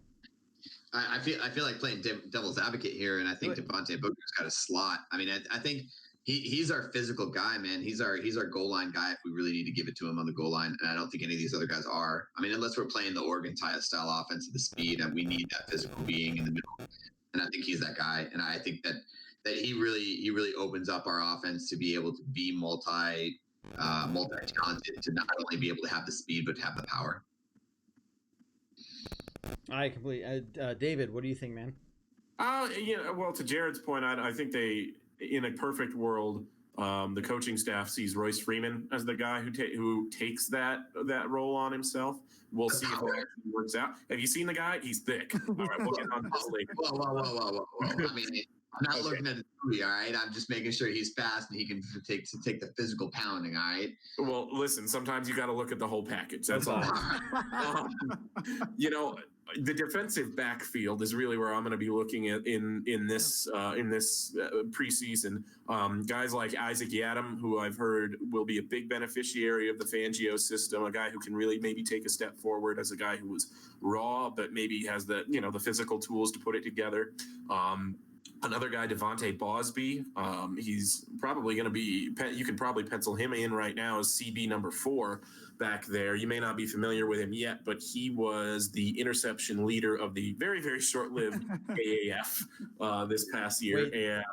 I feel like playing devil's advocate here, and I think Devontae Booker's got a slot. I mean, I think he's our physical guy, man. He's our goal line guy if we really need to give it to him on the goal line, and I don't think any of these other guys are. I mean, unless we're playing the Oregon style offense at the speed, and we need that physical being in the middle, and I think he's that guy. And I think that he really opens up our offense to be able to be multi-talented, to not only be able to have the speed but to have the power. I completely. David, what do you think, man? Well, to Jared's point, I think in a perfect world, the coaching staff sees Royce Freeman as the guy who takes that role on himself. We'll see if that actually works out. Have you seen the guy? He's thick. All right, we'll get on this later. Whoa. I mean, I'm not looking at the movie, all right? I'm just making sure he's fast and he can take the physical pounding, all right? Well, listen, sometimes you got to look at the whole package. That's all. The defensive backfield is really where I'm going to be looking at in this preseason. Guys like Isaac Yiadom, who I've heard will be a big beneficiary of the Fangio system, a guy who can really maybe take a step forward as a guy who was raw, but maybe has the physical tools to put it together. Another guy, Devontae Bosby, he's probably going to be – you can probably pencil him in right now as CB number 4 back there. You may not be familiar with him yet, but he was the interception leader of the very, very short-lived AAF this past year, and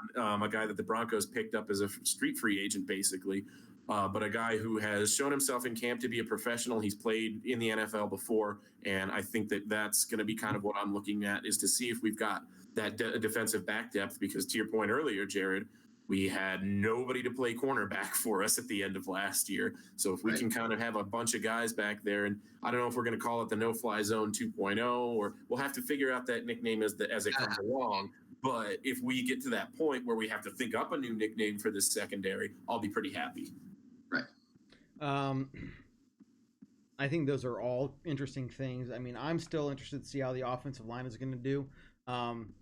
a guy that the Broncos picked up as a street free agent, basically. but a guy who has shown himself in camp to be a professional. He's played in the NFL before, and I think that that's going to be kind of what I'm looking at, is to see if we've got that defensive back depth, because to your point earlier, Jared, we had nobody to play cornerback for us at the end of last year. So if we can kind of have a bunch of guys back there, and I don't know if we're going to call it the no-fly zone 2.0, or we'll have to figure out that nickname as it comes along. But if we get to that point where we have to think up a new nickname for this secondary, I'll be pretty happy. Right. I think those are all interesting things. I mean, I'm still interested to see how the offensive line is going to do.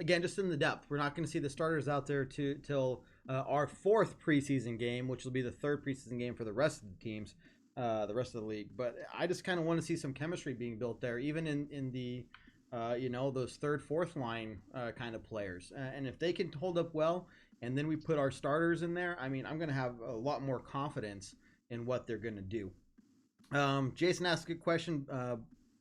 Again, just in the depth. We're not going to see the starters out there till our fourth preseason game, which will be the third preseason game for the rest of the teams, the rest of the league. But I just kind of want to see some chemistry being built there, even in the those third, fourth line kind of players. And if they can hold up well, and then we put our starters in there, I mean, I'm going to have a lot more confidence in what they're going to do. Jason asked a good question,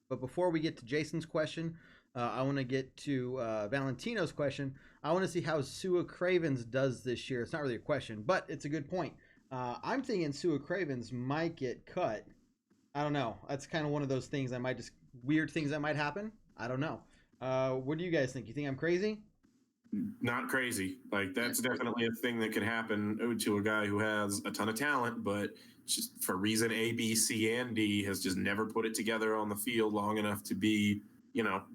but before we get to Jason's question, I want to get to Valentino's question. I want to see how Sua Cravens does this year. It's not really a question, but it's a good point. I'm thinking Sua Cravens might get cut. I don't know. That's kind of one of those things weird things that might happen. I don't know. What do you guys think? You think I'm crazy? Not crazy. Like, that's definitely a thing that could happen to a guy who has a ton of talent, but just for reason A, B, C, and D has just never put it together on the field long enough to be,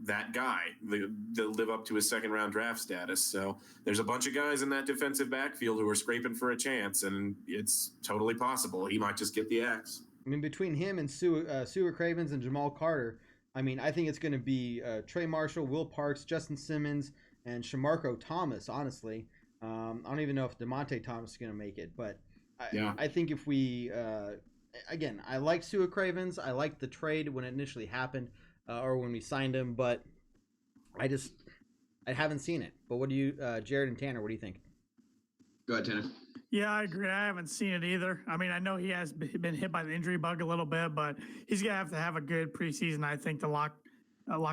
that guy, to live up to his second round draft status. So there's a bunch of guys in that defensive backfield who are scraping for a chance, and it's totally possible he might just get the axe. I mean, between him and Sua Cravens and Jamal Carter, I mean, I think it's going to be Trey Marshall, Will Parks, Justin Simmons, and Shamarko Thomas, honestly. I don't even know if DeMonte Thomas is going to make it, but I think if we again, I like Sua Cravens. I liked the trade when it initially happened, or when we signed him, but I haven't seen it. But what do you, Jared and Tanner, what do you think? Go ahead, Tanner. Yeah, I agree. I haven't seen it either. I mean, I know he has been hit by the injury bug a little bit, but he's going to have a good preseason, I think, to lock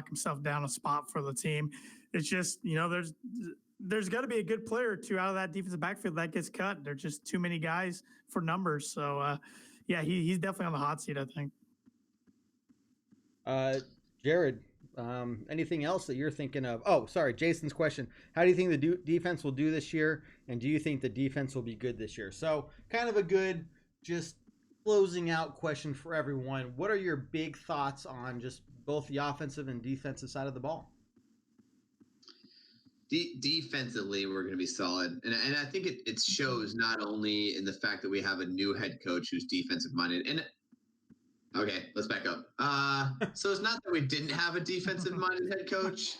himself down a spot for the team. It's just, there's got to be a good player or two out of that defensive backfield that gets cut. There's just too many guys for numbers. So, he's definitely on the hot seat, I think. Jared, anything else that you're thinking of? Oh, sorry, Jason's question. How do you think the defense will do this year? And do you think the defense will be good this year? So kind of a good, just closing out question for everyone. What are your big thoughts on just both the offensive and defensive side of the ball? Defensively, we're going to be solid. And I think it shows not only in the fact that we have a new head coach who's defensive minded. And okay, let's back up. So it's not that we didn't have a defensive minded head coach.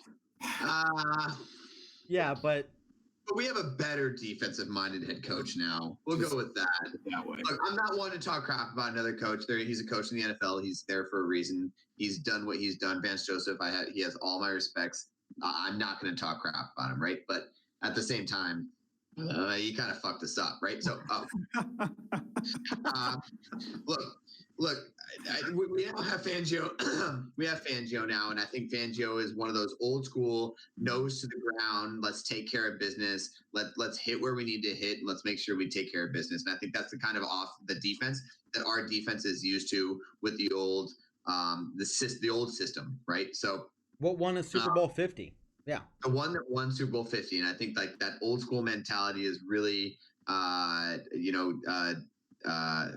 Yeah, but we have a better defensive minded head coach now. We'll go with that way. Look, I'm not one to talk crap about another coach. He's a coach in the NFL. He's there for a reason. He's done what he's done. Vance Joseph, he has all my respects. I'm not going to talk crap about him, right? But at the same time, you kind of fucked us up, right? So, look, we now have Fangio. We have Fangio now, and I think Fangio is one of those old school, nose to the ground. Let's take care of business. Let's hit where we need to hit, and let's make sure we take care of business. And I think that's the kind of the defense that our defense is used to with the old the old system, right? So. What won a Super Bowl 50? Yeah. The one that won Super Bowl 50. And I think like that old school mentality is really,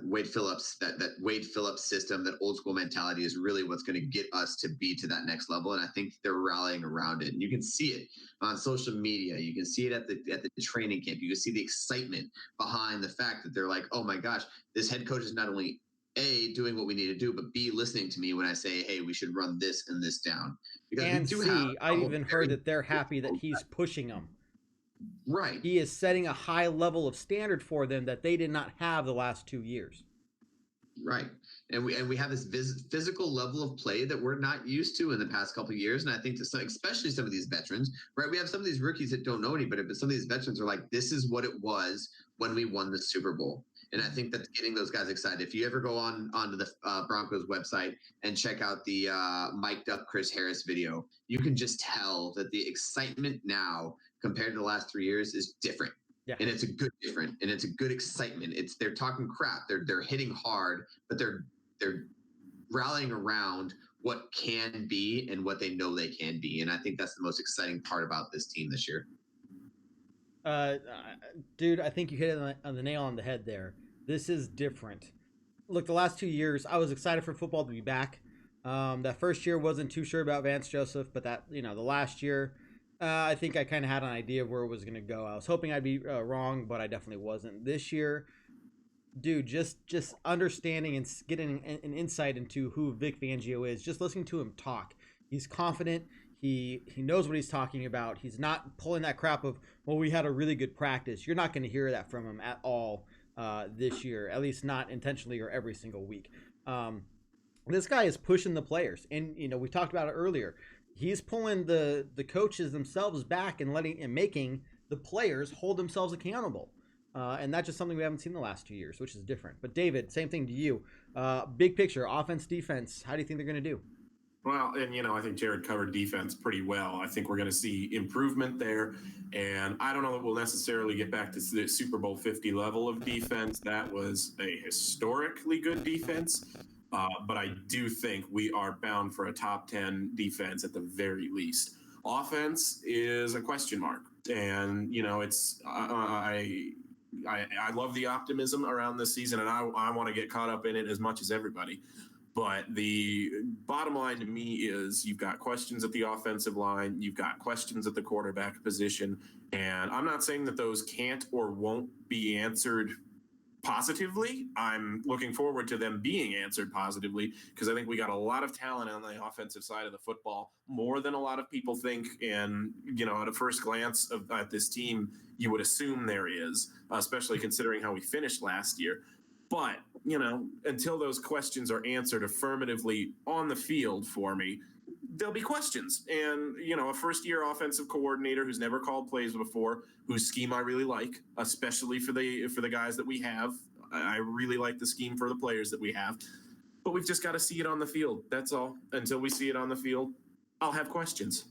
Wade Phillips, that Wade Phillips system, that old school mentality is really what's going to get us to be to that next level. And I think they're rallying around it. And you can see it on social media. You can see it at the training camp. You can see the excitement behind the fact that they're like, oh my gosh, this head coach is not only A, doing what we need to do, but B, listening to me when I say, hey, we should run this and this down. Because and C, I even heard that they're happy that he's pushing them. Right. He is setting a high level of standard for them that they did not have the last 2 years. Right. And we have this physical level of play that we're not used to in the past couple of years. And I think especially some of these veterans, right? We have some of these rookies that don't know anybody, but some of these veterans are like, this is what it was when we won the Super Bowl. And I think that's getting those guys excited. If you ever go onto the Broncos website and check out the mic'd up Chris Harris video, you can just tell that the excitement now compared to the last 3 years is different. Yeah. And it's a good different, and it's a good excitement. They're talking crap. They're hitting hard, but they're rallying around what can be and what they know they can be. And I think that's the most exciting part about this team this year. Dude, I think you hit it on the nail on the head there. This is different. Look, the last 2 years, I was excited for football to be back. That first year wasn't too sure about Vance Joseph, but the last year, I think I kind of had an idea of where it was going to go. I was hoping I'd be wrong, but I definitely wasn't. This year, dude, just understanding and getting an insight into who Vic Fangio is, just listening to him talk. He's confident. He knows what he's talking about. He's not pulling that crap of, well, we had a really good practice. You're not going to hear that from him at all this year, at least not intentionally or every single week. This guy is pushing the players, and we talked about it earlier. He's pulling the coaches themselves back and making the players hold themselves accountable. And that's just something we haven't seen the last 2 years, which is different. But David, same thing to you. Big picture, offense, defense. How do you think they're going to do? Well, and I think Jared covered defense pretty well. I think we're going to see improvement there, and I don't know that we'll necessarily get back to the Super Bowl 50 level of defense. That was a historically good defense, but I do think we are bound for a top 10 defense at the very least. Offense is a question mark, and it's I love the optimism around this season, and I want to get caught up in it as much as everybody. But the bottom line to me is you've got questions at the offensive line, you've got questions at the quarterback position, and I'm not saying that those can't or won't be answered positively. I'm looking forward to them being answered positively because I think we got a lot of talent on the offensive side of the football, more than a lot of people think. And, at a first glance at this team, you would assume there is, especially considering how we finished last year. But, until those questions are answered affirmatively on the field for me, there'll be questions. And, a first-year offensive coordinator who's never called plays before, whose scheme I really like, especially for the guys that we have. I really like the scheme for the players that we have. But we've just got to see it on the field. That's all. Until we see it on the field, I'll have questions.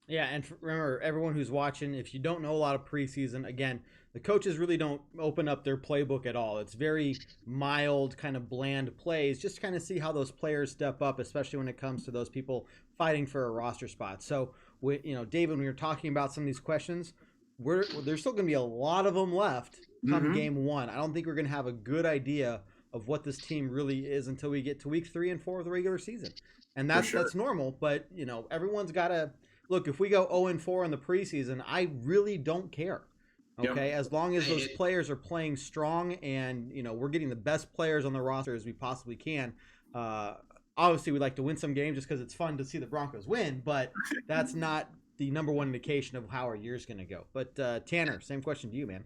Yeah, and remember, everyone who's watching, if you don't know a lot of preseason, again, the coaches really don't open up their playbook at all. It's very mild, kind of bland plays, just to kind of see how those players step up, especially when it comes to those people fighting for a roster spot. So, David, when you're talking about some of these questions, there's still going to be a lot of them left come game one. I don't think we're going to have a good idea of what this team really is until we get to week 3 and 4 of the regular season. And that's normal, but, everyone's got to – look, if we go 0-4 in the preseason, I really don't care. Okay, as long as those players are playing strong and, we're getting the best players on the roster as we possibly can. Obviously, we'd like to win some games just because it's fun to see the Broncos win, but that's not the number one indication of how our year's going to go. But Tanner, same question to you, man.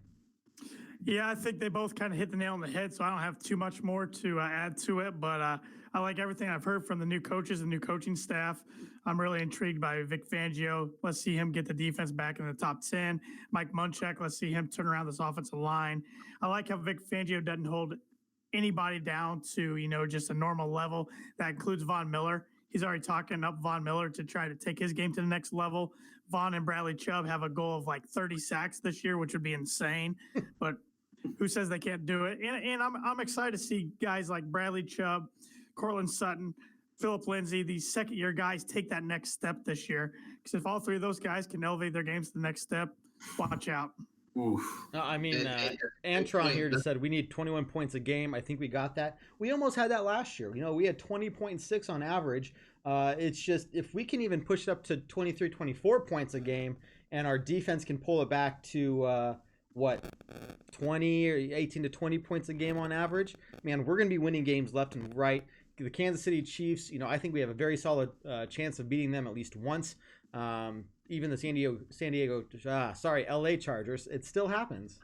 Yeah, I think they both kind of hit the nail on the head, so I don't have too much more to add to it. But I like everything I've heard from the new coaches and new coaching staff. I'm really intrigued by Vic Fangio. Let's see him get the defense back in the top 10. Mike Munchak, let's see him turn around this offensive line. I like how Vic Fangio doesn't hold anybody down to, just a normal level. That includes Von Miller. He's already talking up Von Miller to try to take his game to the next level. Von and Bradley Chubb have a goal of like 30 sacks this year, which would be insane. But who says they can't do it? And I'm excited to see guys like Bradley Chubb, Cortland Sutton, Phillip Lindsay, these second-year guys take that next step this year. Because if all three of those guys can elevate their games to the next step, watch out. Oof. Antron here just said we need 21 points a game. I think we got that. We almost had that last year. We had 20.6 on average. It's just if we can even push it up to 23, 24 points a game, and our defense can pull it back to 20 or 18 to 20 points a game on average, man, we're going to be winning games left and right. The Kansas City Chiefs, I think we have a very solid chance of beating them at least once. Even the LA Chargers, it still happens.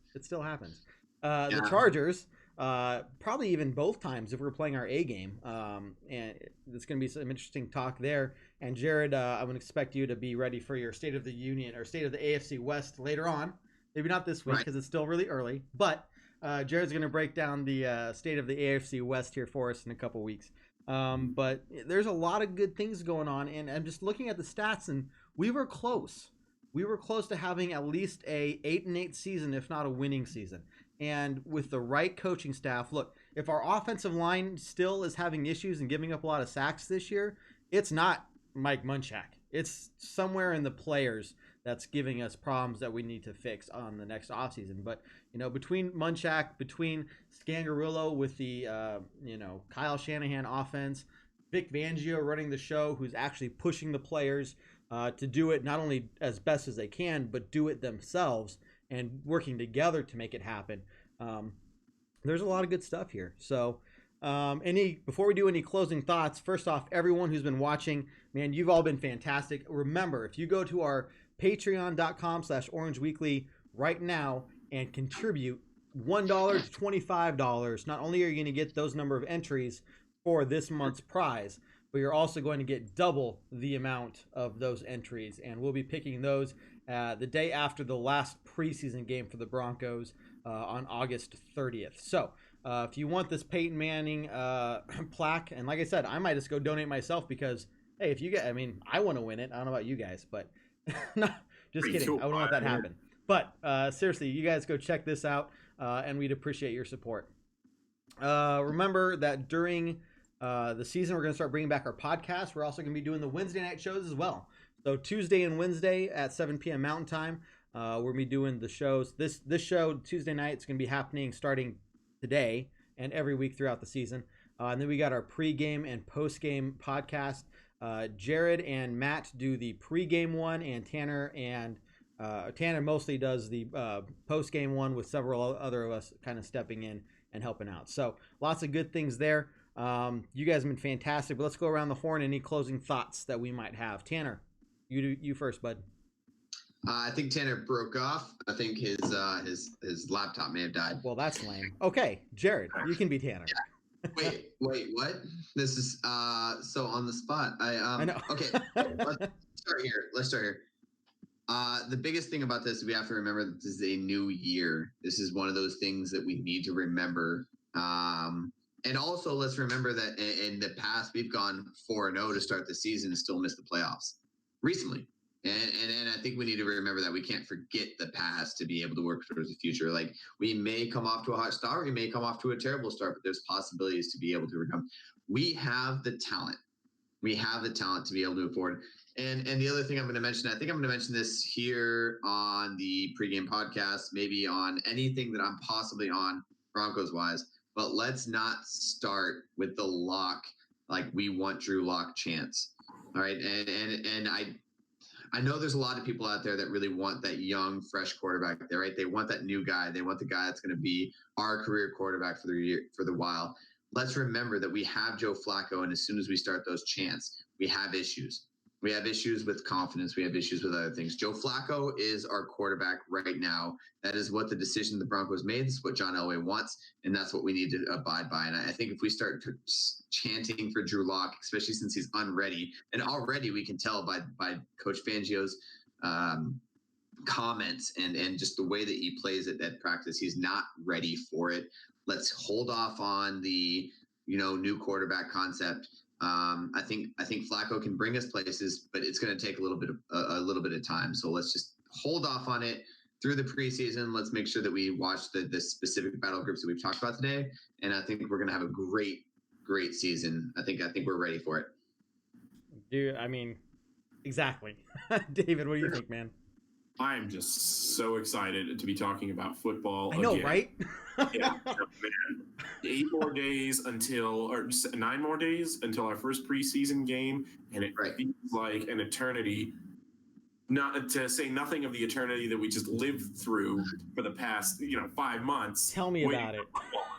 The Chargers, probably even both times if we're playing our A game. And it's going to be some interesting talk there. And Jared, I would expect you to be ready for your State of the Union or State of the AFC West later on. Maybe not this week because it's still really early. But Jared's going to break down the state of the AFC West here for us in a couple weeks. But there's a lot of good things going on. And I'm just looking at the stats, and we were close. we were close to having at least a 8-8 season, if not a winning season. And with the right coaching staff, look, if our offensive line still is having issues and giving up a lot of sacks this year, it's not Mike Munchak. It's somewhere in the players that's giving us problems that we need to fix on the next offseason. But, between Munchak, between Scangarillo with the, Kyle Shanahan offense, Vic Fangio running the show, who's actually pushing the players to do it not only as best as they can, but do it themselves and working together to make it happen. There's a lot of good stuff here. So before we do any closing thoughts, first off, everyone who's been watching, man, you've all been fantastic. Remember, if you go to our patreon.com/Orange Weekly right now and contribute $1 to $25, not only are you going to get those number of entries for this month's prize, but you're also going to get double the amount of those entries. And we'll be picking those the day after the last preseason game for the Broncos on August 30th. So if you want this Peyton Manning plaque, and like I said, I might just go donate myself because, hey, if you get, I want to win it. I don't know about you guys, but no, just kidding. I wouldn't let that happen. But seriously, you guys go check this out, and we'd appreciate your support. Remember that during the season, we're going to start bringing back our podcast. We're also going to be doing the Wednesday night shows as well. So Tuesday and Wednesday at 7 p.m. Mountain Time, we're going to be doing the shows. This show, Tuesday night, is going to be happening starting today and every week throughout the season. And then we got our pregame and postgame podcast. Jared and Matt do the pregame one, and Tanner mostly does the postgame one, with several other of us kind of stepping in and helping out. So lots of good things there. You guys have been fantastic, but let's go around the horn. Any closing thoughts that we might have? Tanner, you first, bud. I think Tanner broke off. I think his laptop may have died. Well, that's lame. Okay, Jared, you can be Tanner. Yeah. Wait, what? This is so on the spot. I know. Okay, let's start here. The biggest thing about this, we have to remember that this is a new year. This is one of those things that we need to remember. And also, let's remember that in the past, we've gone 4-0 to start the season and still missed the playoffs recently. And I think we need to remember that we can't forget the past to be able to work towards the future. Like, we may come off to a hot start, we may come off to a terrible start, but there's possibilities to be able to overcome. We have the talent. We have the talent to be able to move forward. And the other thing I'm going to mention, I think I'm going to mention this here on the pregame podcast, maybe on anything that I'm possibly on Broncos wise, but let's not start with the lock, like we want Drew Lock chance. All right. And I know there's a lot of people out there that really want that young, fresh quarterback there, right? They want that new guy. They want the guy that's going to be our career quarterback for the while. Let's remember that we have Joe Flacco, and as soon as we start those chants, we have issues. We have issues with confidence. We have issues with other things. Joe Flacco is our quarterback right now. That is what the decision the Broncos made. This is what John Elway wants, and that's what we need to abide by. And I think if we start chanting for Drew Lock, especially since he's unready, and already we can tell by Coach Fangio's comments and just the way that he plays it at practice, he's not ready for it. Let's hold off on the new quarterback concept. I think Flacco can bring us places, but it's going to take a little bit of time. So let's just hold off on it through the preseason. Let's make sure that we watch the specific battle groups that we've talked about today, and I think we're going to have a great season. I think we're ready for it. Dude, exactly. David, what do you think, man? I'm just so excited to be talking about football. I know, again. right? Yeah, man. 9 more days until our first preseason game, and it feels like an eternity. Not to say nothing of the eternity that we just lived through for the past 5 months. Tell me about it.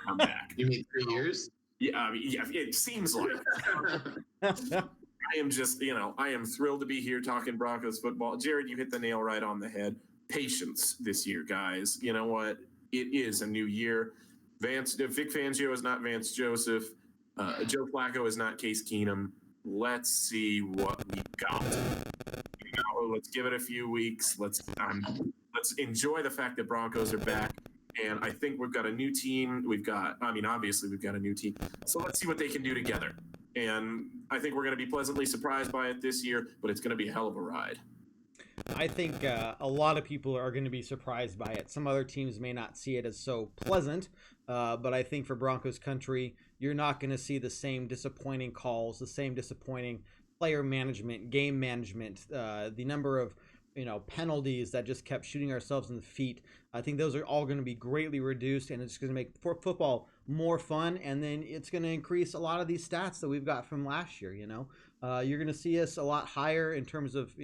Come back. You mean 3 years? Yeah, it seems like. I am just, I am thrilled to be here talking Broncos football. Jared, you hit the nail right on the head. Patience this year, guys. You know what? It is a new year. Vic Fangio is not Vance Joseph. Joe Flacco is not Case Keenum. Let's see what we got. Let's give it a few weeks. Let's enjoy the fact that Broncos are back. And I think we've got a new team. Obviously we've got a new team. So let's see what they can do together. And I think we're going to be pleasantly surprised by it this year, but it's going to be a hell of a ride. I think a lot of people are going to be surprised by it. Some other teams may not see it as so pleasant, but I think for Broncos Country, you're not going to see the same disappointing calls, the same disappointing player management, game management, the number of penalties that just kept shooting ourselves in the feet. I think those are all going to be greatly reduced, and it's going to make football more fun, and then it's going to increase a lot of these stats that we've got from last year. You're going to see us a lot higher in terms of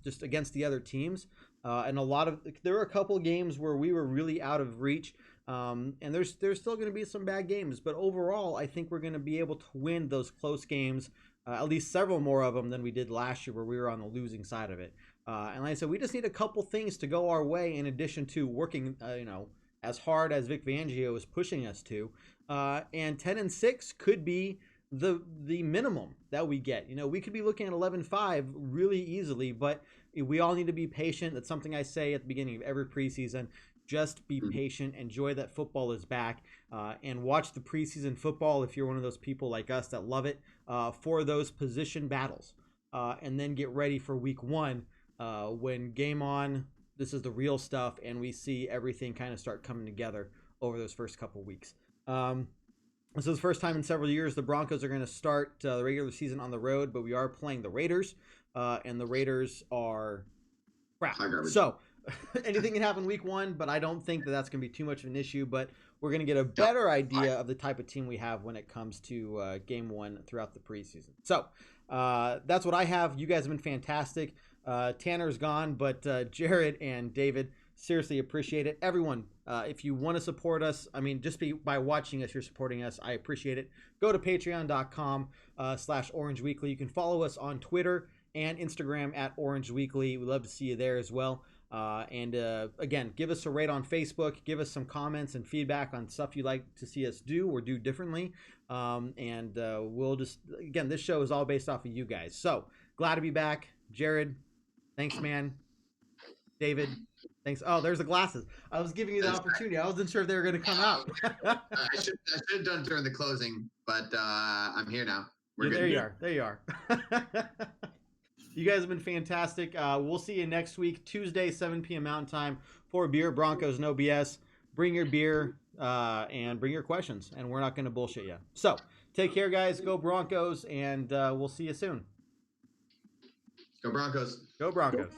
just against the other teams, and there were a couple of games where we were really out of reach. And there's still going to be some bad games, but overall, I think we're going to be able to win those close games, at least several more of them than we did last year, where we were on the losing side of it. And like I said, we just need a couple things to go our way, in addition to working, as hard as Vic Fangio is pushing us to. And 10-6 could be the minimum that we get. We could be looking at 11-5 really easily, but we all need to be patient. That's something I say at the beginning of every preseason. Just be patient, enjoy that football is back, and watch the preseason football if you're one of those people like us that love it, for those position battles. And then get ready for week 1, when game on, this is the real stuff, and we see everything kind of start coming together over those first couple weeks. This is the first time in several years the Broncos are going to start the regular season on the road, but we are playing the Raiders, and the Raiders are crap. So anything can happen week 1, but I don't think that's going to be too much of an issue. But we're going to get a better idea of the type of team we have when it comes to game 1 throughout the preseason. So that's what I have. You guys have been fantastic. Tanner's gone, but Jared and David, seriously appreciate it. Everyone, if you want to support us, just by watching us, you're supporting us. I appreciate it. Go to patreon.com/Orange Weekly. You can follow us on Twitter and Instagram at Orange Weekly. We'd love to see you there as well. And again, give us a rate on Facebook. Give us some comments and feedback on stuff you'd like to see us do or do differently. And we'll just, again, this show is all based off of you guys. So glad to be back. Jared, thanks, man. David, thanks. Oh, there's the glasses. I was giving you the opportunity. I wasn't sure if they were going to come out. I should have done during the closing, but I'm here now. We're good. There you are. You guys have been fantastic. We'll see you next week, Tuesday, 7 p.m. Mountain Time, for Beer Broncos No BS. Bring your beer and bring your questions, and we're not going to bullshit you. So take care, guys. Go Broncos, and we'll see you soon. Go Broncos. Go Broncos.